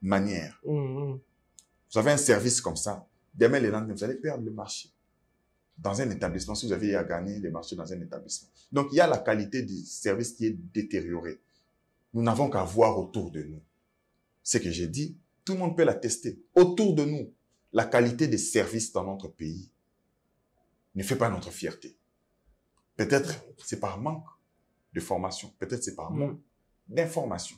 Manière. Vous avez un service comme ça, demain les lendemain, vous allez perdre le marché. Dans un établissement, si vous avez à gagner les marchés dans un établissement. Donc, il y a la qualité du service qui est détériorée. Nous n'avons qu'à voir autour de nous. Ce que j'ai dit, tout le monde peut l'attester. Autour de nous, la qualité des services dans notre pays ne fait pas notre fierté. Peut-être c'est par manque de formation. Peut-être c'est par manque d'information.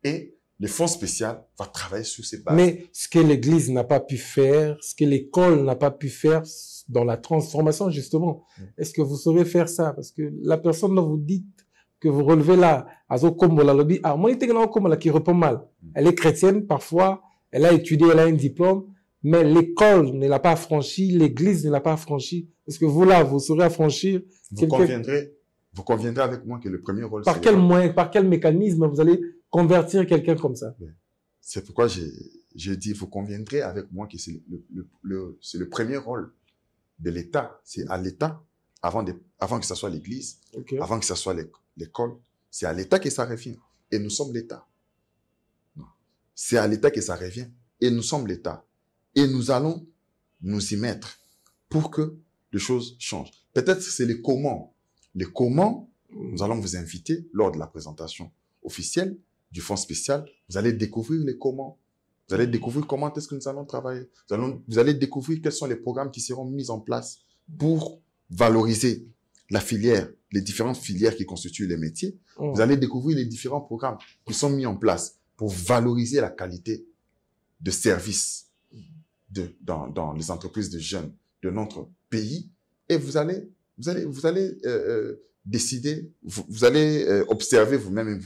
Et le fonds spécial va travailler sur ces bases. Mais ce que l'Église n'a pas pu faire, ce que l'école n'a pas pu faire dans la transformation, justement, est-ce que vous saurez faire ça? Parce que la personne dont vous dites que vous relevez là, Azo Kombo la lobby, moi, il y a qui répond mal. Elle est chrétienne, parfois, elle a étudié, elle a un diplôme, mais l'école ne l'a pas franchi, l'Église ne l'a pas franchi. Est-ce que vous, là, vous saurez affranchir? Vous conviendrez avec moi que le premier rôle, par quel moyen, par quel mécanisme vous allez convertir quelqu'un comme ça? C'est pourquoi j'ai dit, vous conviendrez avec moi que c'est le premier rôle de l'État. C'est à l'État, avant que ce soit l'Église, avant que ce soit l'école, c'est à l'État que ça revient. Et nous sommes l'État. C'est à l'État que ça revient. Et nous sommes l'État. Et nous allons nous y mettre pour que les choses changent. Peut-être c'est les comment. Les comment, nous allons vous inviter lors de la présentation officielle du fonds spécial. Vous allez découvrir les comment. Vous allez découvrir comment est-ce que nous allons travailler. Vous allez découvrir quels sont les programmes qui seront mis en place pour valoriser la filière, les différentes filières qui constituent les métiers. Vous allez découvrir les différents programmes qui sont mis en place pour valoriser la qualité de service dans les entreprises de jeunes de notre pays. Et vous allez décider, vous allez observer vous-même et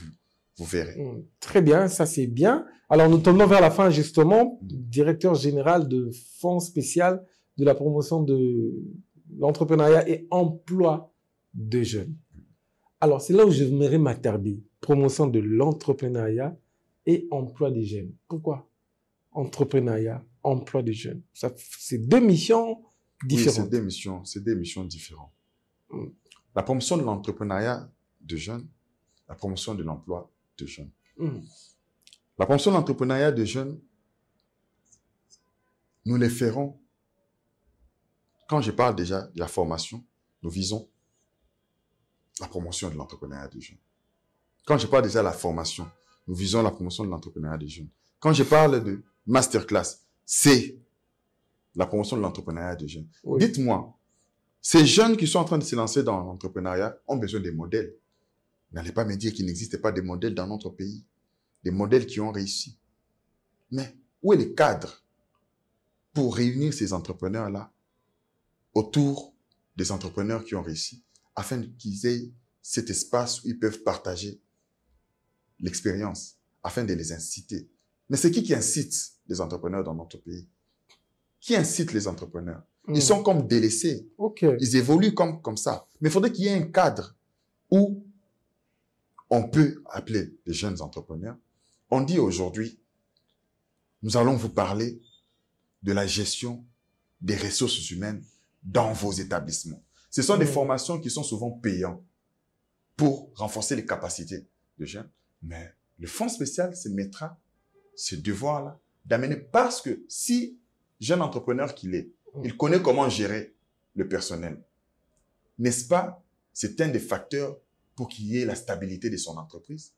vous verrez. Très bien, ça c'est bien. Alors nous tournons vers la fin justement, directeur général de fonds spécial de la promotion de l'entrepreneuriat et emploi de jeunes. Alors c'est là où je voudrais m'attarder. Promotion de l'entrepreneuriat et emploi des jeunes. Pourquoi? Entrepreneuriat, emploi des jeunes. C'est deux missions différentes. Oui, c'est des missions différentes. La promotion de l'entrepreneuriat de jeunes, la promotion de l'emploi de jeunes. La promotion de l'entrepreneuriat de jeunes, nous les ferons. Quand je parle déjà de la formation, nous visons la promotion de l'entrepreneuriat de jeunes. Quand je parle déjà de la formation, nous visons la promotion de l'entrepreneuriat des jeunes. Quand je parle de masterclass, c'est la promotion de l'entrepreneuriat des jeunes. Oui. Dites-moi, ces jeunes qui sont en train de se lancer dans l'entrepreneuriat ont besoin des modèles. N'allez pas me dire qu'il n'existe pas des modèles dans notre pays, des modèles qui ont réussi. Mais où est le cadre pour réunir ces entrepreneurs-là autour des entrepreneurs qui ont réussi, afin qu'ils aient cet espace où ils peuvent partager l'expérience, afin de les inciter. Mais c'est qui incite les entrepreneurs dans notre pays? Qui incite les entrepreneurs? Ils sont comme délaissés. Ils évoluent comme ça. Mais il faudrait qu'il y ait un cadre où on peut appeler les jeunes entrepreneurs. On dit aujourd'hui, nous allons vous parler de la gestion des ressources humaines dans vos établissements. Ce sont des formations qui sont souvent payantes pour renforcer les capacités de jeunes. Mais le fonds spécial se mettra ce devoir-là d'amener, parce que si jeune entrepreneur qu'il est, il connaît comment gérer le personnel, n'est-ce pas? C'est un des facteurs pour qu'il y ait la stabilité de son entreprise.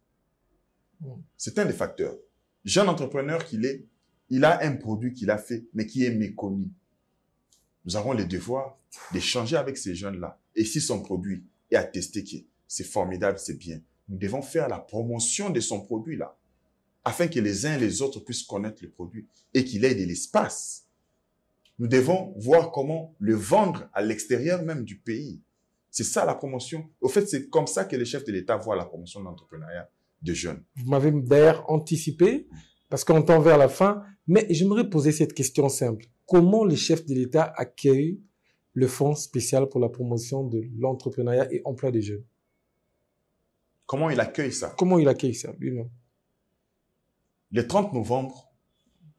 C'est un des facteurs. Jeune entrepreneur qu'il est, il a un produit qu'il a fait, mais qui est méconnu. Nous avons le devoir d'échanger avec ces jeunes-là. Et si son produit est attesté que c'est formidable, c'est bien, nous devons faire la promotion de son produit-là, afin que les uns et les autres puissent connaître le produit et qu'il ait de l'espace. Nous devons voir comment le vendre à l'extérieur même du pays. C'est ça la promotion. Au fait, c'est comme ça que les chefs de l'État voient la promotion de l'entrepreneuriat de jeunes. Vous m'avez d'ailleurs anticipé, parce qu'on tend vers la fin, mais j'aimerais poser cette question simple. Comment les chefs de l'État accueillent le fonds spécial pour la promotion de l'entrepreneuriat et emploi des jeunes? Comment il accueille ça? Comment il accueille ça, lui-même? Le 30 novembre,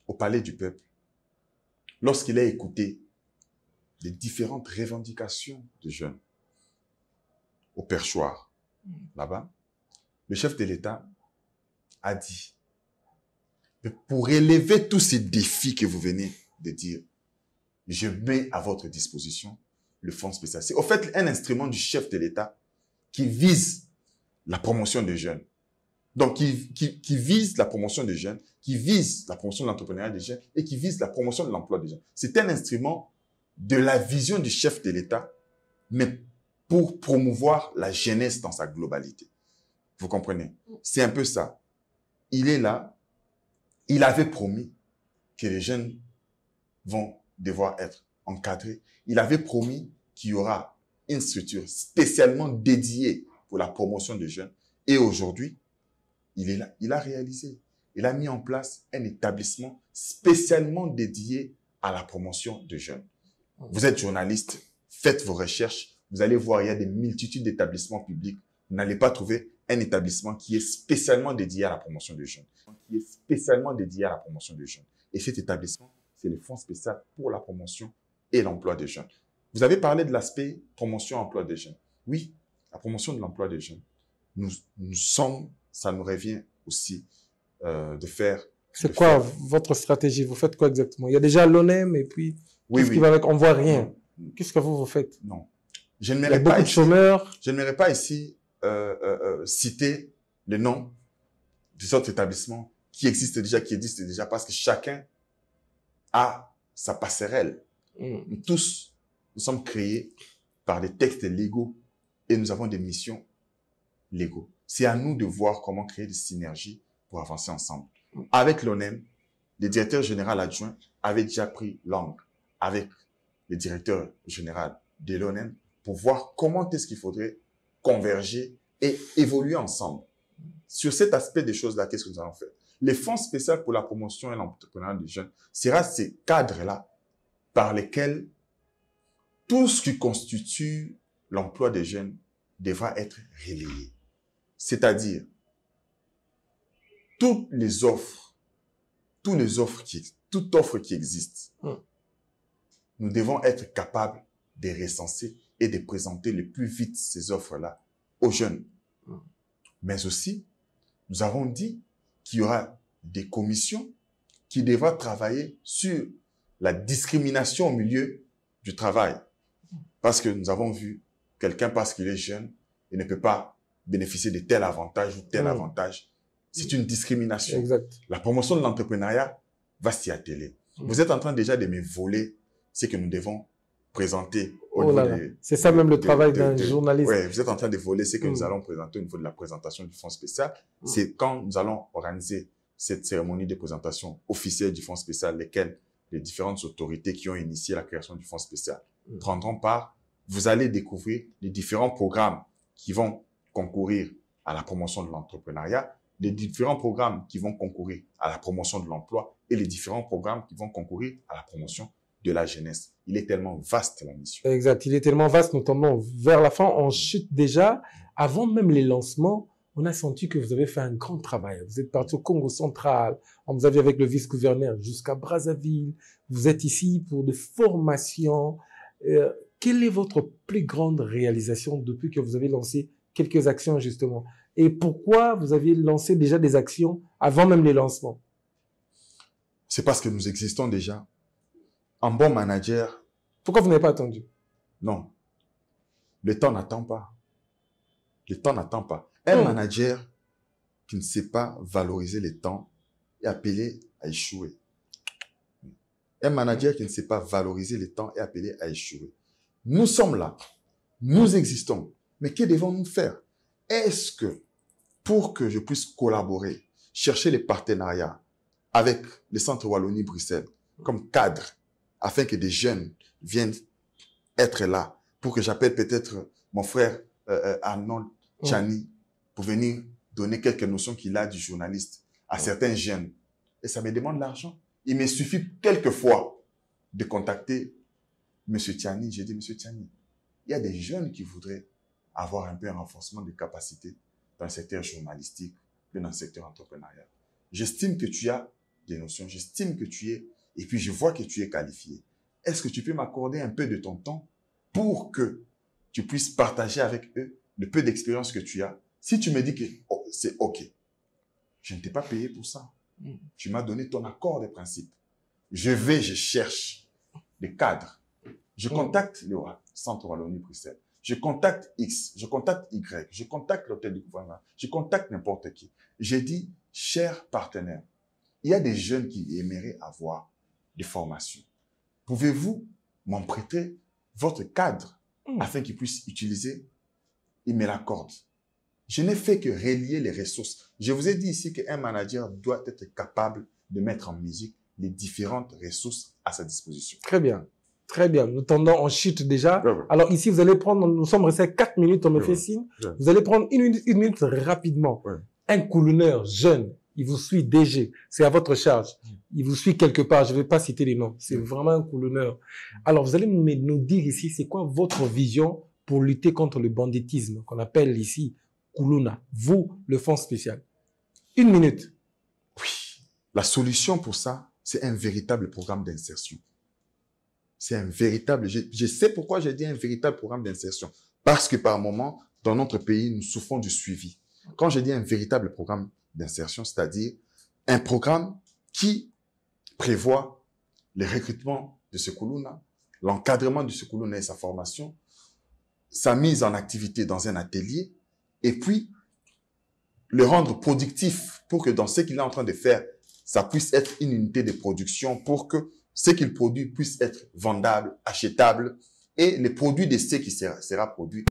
au Palais du Peuple, lorsqu'il a écouté les différentes revendications de jeunes au perchoir, là-bas, le chef de l'État a dit, pour relever tous ces défis que vous venez de dire, je mets à votre disposition le fonds spécial. C'est au fait un instrument du chef de l'État qui vise la promotion des jeunes. Donc, qui vise la promotion des jeunes, qui vise la promotion de l'entrepreneuriat des jeunes et qui vise la promotion de l'emploi des jeunes. C'est un instrument de la vision du chef de l'État, mais pour promouvoir la jeunesse dans sa globalité. Vous comprenez? C'est un peu ça. Il est là. Il avait promis que les jeunes vont devoir être encadrés. Il avait promis qu'il y aura une structure spécialement dédiée pour la promotion des jeunes. Et aujourd'hui, il est là. Il a réalisé. Il a mis en place un établissement spécialement dédié à la promotion des jeunes. Vous êtes journaliste, faites vos recherches. Vous allez voir, il y a des multitudes d'établissements publics. Vous n'allez pas trouver un établissement qui est spécialement dédié à la promotion des jeunes. Qui est spécialement dédié à la promotion des jeunes. Et cet établissement, c'est le Fonds spécial pour la promotion et l'emploi des jeunes. Vous avez parlé de l'aspect promotion-emploi des jeunes. Oui, la promotion de l'emploi des jeunes, ça nous revient aussi de faire... C'est quoi votre stratégie? Vous faites quoi exactement? Il y a déjà l'ONEM et puis qu'est-ce qui va avec? On voit rien. Qu'est-ce que vous faites? Non. Je ne m'aimerais pas beaucoup de chômeurs. Je n'aimerais pas ici citer le nom des autres établissements qui existent déjà, parce que chacun a sa passerelle. Nous tous, nous sommes créés par des textes légaux et nous avons des missions légaux. C'est à nous de voir comment créer des synergies pour avancer ensemble. Avec l'ONEM, le directeur général adjoint avait déjà pris langue avec le directeur général de l'ONEM pour voir comment est-ce qu'il faudrait converger et évoluer ensemble. Sur cet aspect des choses-là, qu'est-ce que nous allons faire? Les fonds spéciaux pour la promotion et l'entrepreneuriat des jeunes sera ces cadres-là par lesquels tout ce qui constitue l'emploi des jeunes devra être relayé. C'est-à-dire, toute offre qui existe, nous devons être capables de recenser et de présenter le plus vite ces offres-là aux jeunes. Mais aussi, nous avons dit qu'il y aura des commissions qui devront travailler sur la discrimination au milieu du travail. Parce que nous avons vu quelqu'un, parce qu'il est jeune, il ne peut pas bénéficier de tel avantage ou tel avantage. C'est une discrimination. Exact. La promotion de l'entrepreneuriat va s'y atteler. Vous êtes en train déjà de me voler ce que nous devons présenter au niveau c'est ça même le travail d'un journaliste. Oui, vous êtes en train de voler ce que nous allons présenter au niveau de la présentation du fonds spécial. C'est quand nous allons organiser cette cérémonie de présentation officielle du fonds spécial, lesquelles les différentes autorités qui ont initié la création du fonds spécial prendront part. Vous allez découvrir les différents programmes qui vont concourir à la promotion de l'entrepreneuriat, les différents programmes qui vont concourir à la promotion de l'emploi et les différents programmes qui vont concourir à la promotion de la jeunesse. Il est tellement vaste, la mission. Exact. Il est tellement vaste, notamment vers la fin, on chute déjà. Avant même les lancements, on a senti que vous avez fait un grand travail. Vous êtes parti au Congo central, on vous a vu avec le vice-gouverneur jusqu'à Brazzaville. Vous êtes ici pour des formations. Quelle est votre plus grande réalisation depuis que vous avez lancé quelques actions, justement? Et pourquoi vous aviez lancé déjà des actions avant même les lancements? C'est parce que nous existons déjà. Un bon manager... Pourquoi vous n'avez pas attendu? Non. Le temps n'attend pas. Le temps n'attend pas. Un manager qui ne sait pas valoriser le temps est appelé à échouer. Un manager qui ne sait pas valoriser le temps est appelé à échouer. Nous sommes là. Nous existons. Mais que devons-nous faire? Est-ce que, pour que je puisse collaborer, chercher les partenariats avec le Centre Wallonie-Bruxelles comme cadre, afin que des jeunes viennent être là, pour que j'appelle peut-être mon frère Arnold Tchani pour venir donner quelques notions qu'il a du journaliste à certains jeunes. Et ça me demande l'argent. Il me suffit quelquefois de contacter M. Tchani. J'ai dit, M. Tchani, il y a des jeunes qui voudraient avoir un peu un renforcement de capacités dans le secteur journalistique, puis dans le secteur entrepreneurial. J'estime que tu as des notions, j'estime que tu es, et puis je vois que tu es qualifié. Est-ce que tu peux m'accorder un peu de ton temps pour que tu puisses partager avec eux le peu d'expérience que tu as? Si tu me dis que c'est OK, je ne t'ai pas payé pour ça. Tu m'as donné ton accord de principe. Je cherche des cadres. Je contacte le Centre Wallonie-Bruxelles. Je contacte X, je contacte Y, je contacte l'hôtel du gouvernement, je contacte n'importe qui. J'ai dit, chers partenaires, il y a des jeunes qui aimeraient avoir des formations. Pouvez-vous m'en prêter votre cadre afin qu'ils puissent utiliser, il me l'accorde. Je n'ai fait que relier les ressources. Je vous ai dit ici qu'un manager doit être capable de mettre en musique les différentes ressources à sa disposition. Très bien. Très bien. Nous tendons en chute déjà. Ouais, ouais. Alors ici, vous allez prendre, nous sommes restés 4 minutes, on me Ouais, fait ouais. signe. Ouais. Vous allez prendre une minute rapidement. Ouais. Un coulonneur jeune, il vous suit DG, c'est à votre charge. Il vous suit quelque part, je ne vais pas citer les noms. C'est vraiment un coulonneur. Alors vous allez nous dire ici, c'est quoi votre vision pour lutter contre le banditisme qu'on appelle ici Kuluna. Vous, le fonds spécial. 1 minute. Oui. La solution pour ça, c'est un véritable programme d'insertion. C'est un véritable... Je sais pourquoi j'ai dit un véritable programme d'insertion. Parce que par moment, dans notre pays, nous souffrons du suivi. Quand je dis un véritable programme d'insertion, c'est-à-dire un programme qui prévoit le recrutement de ce Kuluna, l'encadrement de ce Kuluna et sa formation, sa mise en activité dans un atelier, et puis le rendre productif pour que dans ce qu'il est en train de faire, ça puisse être une unité de production pour que ce qu'il produit puisse être vendable, achetable, et le produit de ce qui sera produit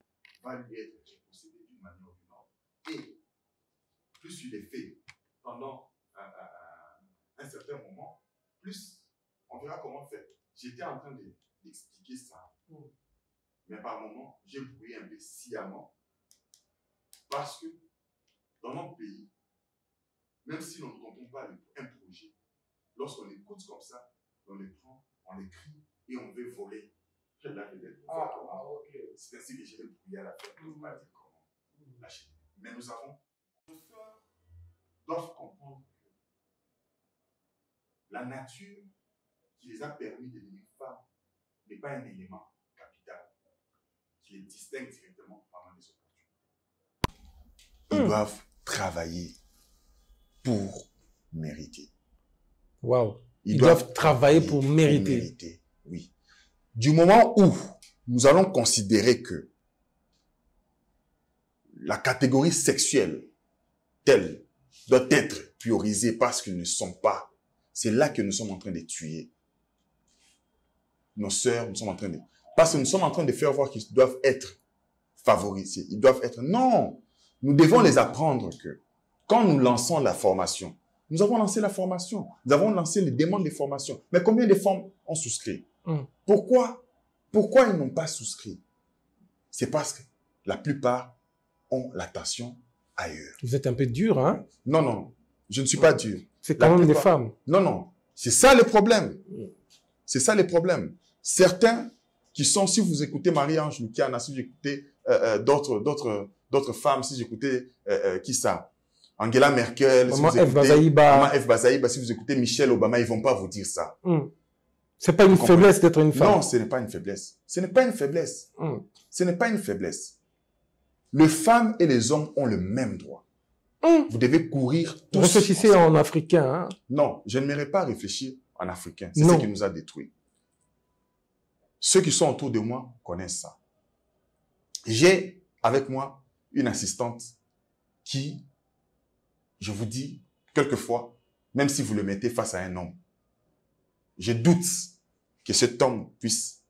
va lui être possédé d'une manière ou d'une autre. Et plus il est fait pendant un certain moment, plus on verra comment faire. J'étais en train d'expliquer ça, mais par moment, j'ai brouillé un peu sciemment, parce que dans notre pays, même si nous ne comptons pas un projet, lorsqu'on écoute comme ça, on les prend, on les crie et on veut voler. C'est ainsi que j'ai brouillé à la fin, je ne peux pas dire comment lâcher. Mais nous avons, nos sœurs doivent comprendre que la nature qui les a permis de devenir femmes n'est pas un élément capital qui les distingue directement parmi les opportunités. Ils doivent travailler pour mériter. Waouh. Ils doivent travailler pour mériter. Oui. Du moment où nous allons considérer que la catégorie sexuelle telle doit être priorisée parce qu'ils ne sont pas, c'est là que nous sommes en train de tuer nos sœurs, nous sommes en train de... Parce que nous sommes en train de faire voir qu'ils doivent être favorisés. Ils doivent être... Non! Nous devons les apprendre que quand nous lançons la formation, nous avons lancé la formation, nous avons lancé les demandes de formation. Mais combien de femmes ont souscrit? Pourquoi ils n'ont pas souscrit? C'est parce que la plupart ont l'attention ailleurs. Vous êtes un peu dur, hein? Non, non, je ne suis pas dur. C'est quand même des femmes. Non, non, c'est ça le problème. C'est ça le problème. Certains qui sont, si vous écoutez Marie-Ange Lukiana, si vous écoutez d'autres femmes, si vous écoutez qui ça? Angela Merkel, Maman si vous F. Bazaïba. Maman F. Bazaïba, si vous écoutez Michelle Obama, ils ne vont pas vous dire ça. C'est pas une faiblesse d'être une femme. Non, ce n'est pas une faiblesse. Ce n'est pas une faiblesse. Ce n'est pas une faiblesse. Les femmes et les hommes ont le même droit. Vous devez courir tous. Réfléchissez en africain. Hein? Non, je ne m'aimerais pas réfléchir en africain. C'est ce qui nous a détruits. Ceux qui sont autour de moi connaissent ça. J'ai avec moi une assistante qui, je vous dis, quelquefois, même si vous le mettez face à un homme, je doute que cet homme puisse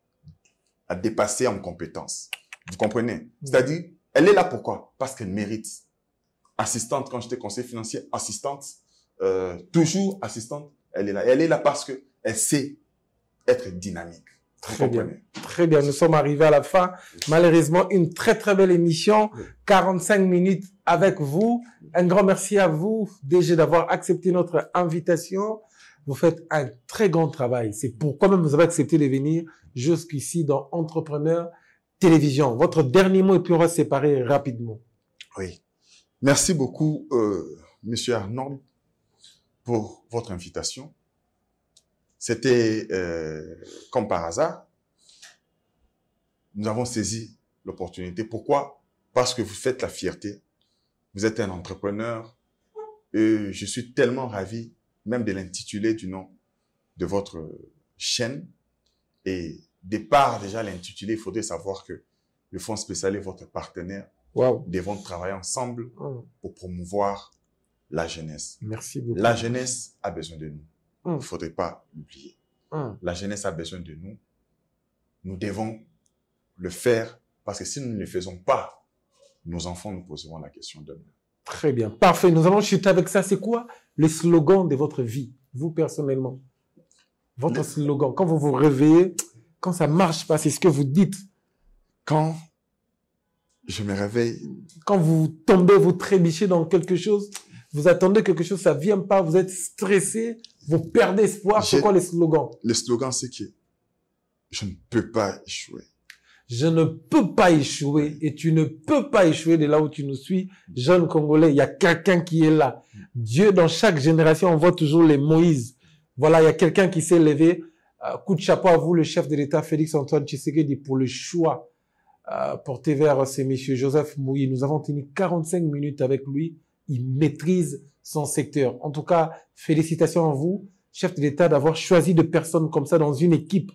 dépasser en compétence. Vous comprenez? C'est-à-dire, elle est là pourquoi? Parce qu'elle mérite. Assistante, quand j'étais conseiller financier, assistante, toujours assistante, elle est là. Et elle est là parce qu'elle sait être dynamique. Très bien. Très bien. Nous sommes arrivés à la fin. Malheureusement, une très très belle émission. 45 minutes avec vous. Un grand merci à vous, DG, d'avoir accepté notre invitation. Vous faites un très grand travail. C'est pourquoi même vous avez accepté de venir jusqu'ici dans Entrepreneur Télévision. Votre dernier mot et puis on va se séparer rapidement. Oui. Merci beaucoup, Monsieur Arnold, pour votre invitation. C'était comme par hasard. Nous avons saisi l'opportunité. Pourquoi? Parce que vous faites la fierté. Vous êtes un entrepreneur. Et je suis tellement ravi même de l'intitulé du nom de votre chaîne. Et de par déjà l'intitulé, il faudrait savoir que le Fonds spécial est votre partenaire. Wow. Devons travailler ensemble pour promouvoir la jeunesse. Merci beaucoup. La jeunesse a besoin de nous. Il ne faudrait pas l'oublier. La jeunesse a besoin de nous. Nous devons le faire, parce que si nous ne le faisons pas, nos enfants nous poseront la question demain. Très bien. Parfait. Nous allons chuter avec ça. C'est quoi le slogan de votre vie, vous personnellement? Votre slogan. Quand vous vous réveillez, quand ça marche pas, c'est ce que vous dites. Quand je me réveille, quand vous tombez, vous trébuchez dans quelque chose, vous attendez quelque chose, ça vient pas, vous êtes stressé, vous perdez espoir. C'est quoi les slogans? Le slogan, c'est que je ne peux pas échouer. Je ne peux pas échouer et tu ne peux pas échouer de là où tu nous suis, jeune Congolais. Il y a quelqu'un qui est là. Dieu, dans chaque génération, on voit toujours les Moïse. Voilà, il y a quelqu'un qui s'est levé. Coup de chapeau à vous, le chef de l'État, Félix-Antoine Tshisekedi, pour le choix porté vers ces messieurs. Joseph Moui, nous avons tenu 45 minutes avec lui. Il maîtrise son secteur. En tout cas, félicitations à vous, chef de l'État, d'avoir choisi de personnes comme ça dans une équipe.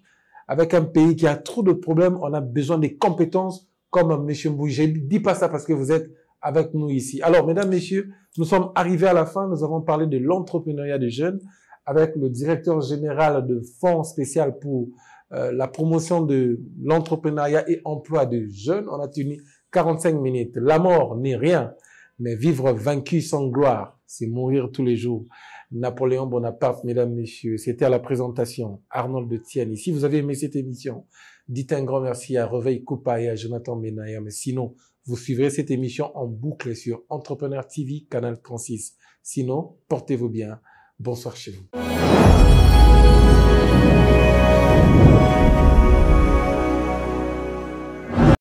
Avec un pays qui a trop de problèmes, on a besoin des compétences comme M. Mbouy. Je ne dis pas ça parce que vous êtes avec nous ici. Alors, mesdames, messieurs, nous sommes arrivés à la fin. Nous avons parlé de l'entrepreneuriat des jeunes avec le directeur général de Fonds spécial pour la promotion de l'entrepreneuriat et emploi de jeunes. On a tenu 45 minutes. La mort n'est rien, mais vivre vaincu sans gloire, c'est mourir tous les jours. Napoléon Bonaparte, mesdames, messieurs, c'était à la présentation. Arnold de Tiani. Si vous avez aimé cette émission, dites un grand merci à Réveil Koupa et à Jonathan Benaya. Mais sinon, vous suivrez cette émission en boucle sur Entrepreneur TV, canal 36. Sinon, portez-vous bien. Bonsoir chez vous.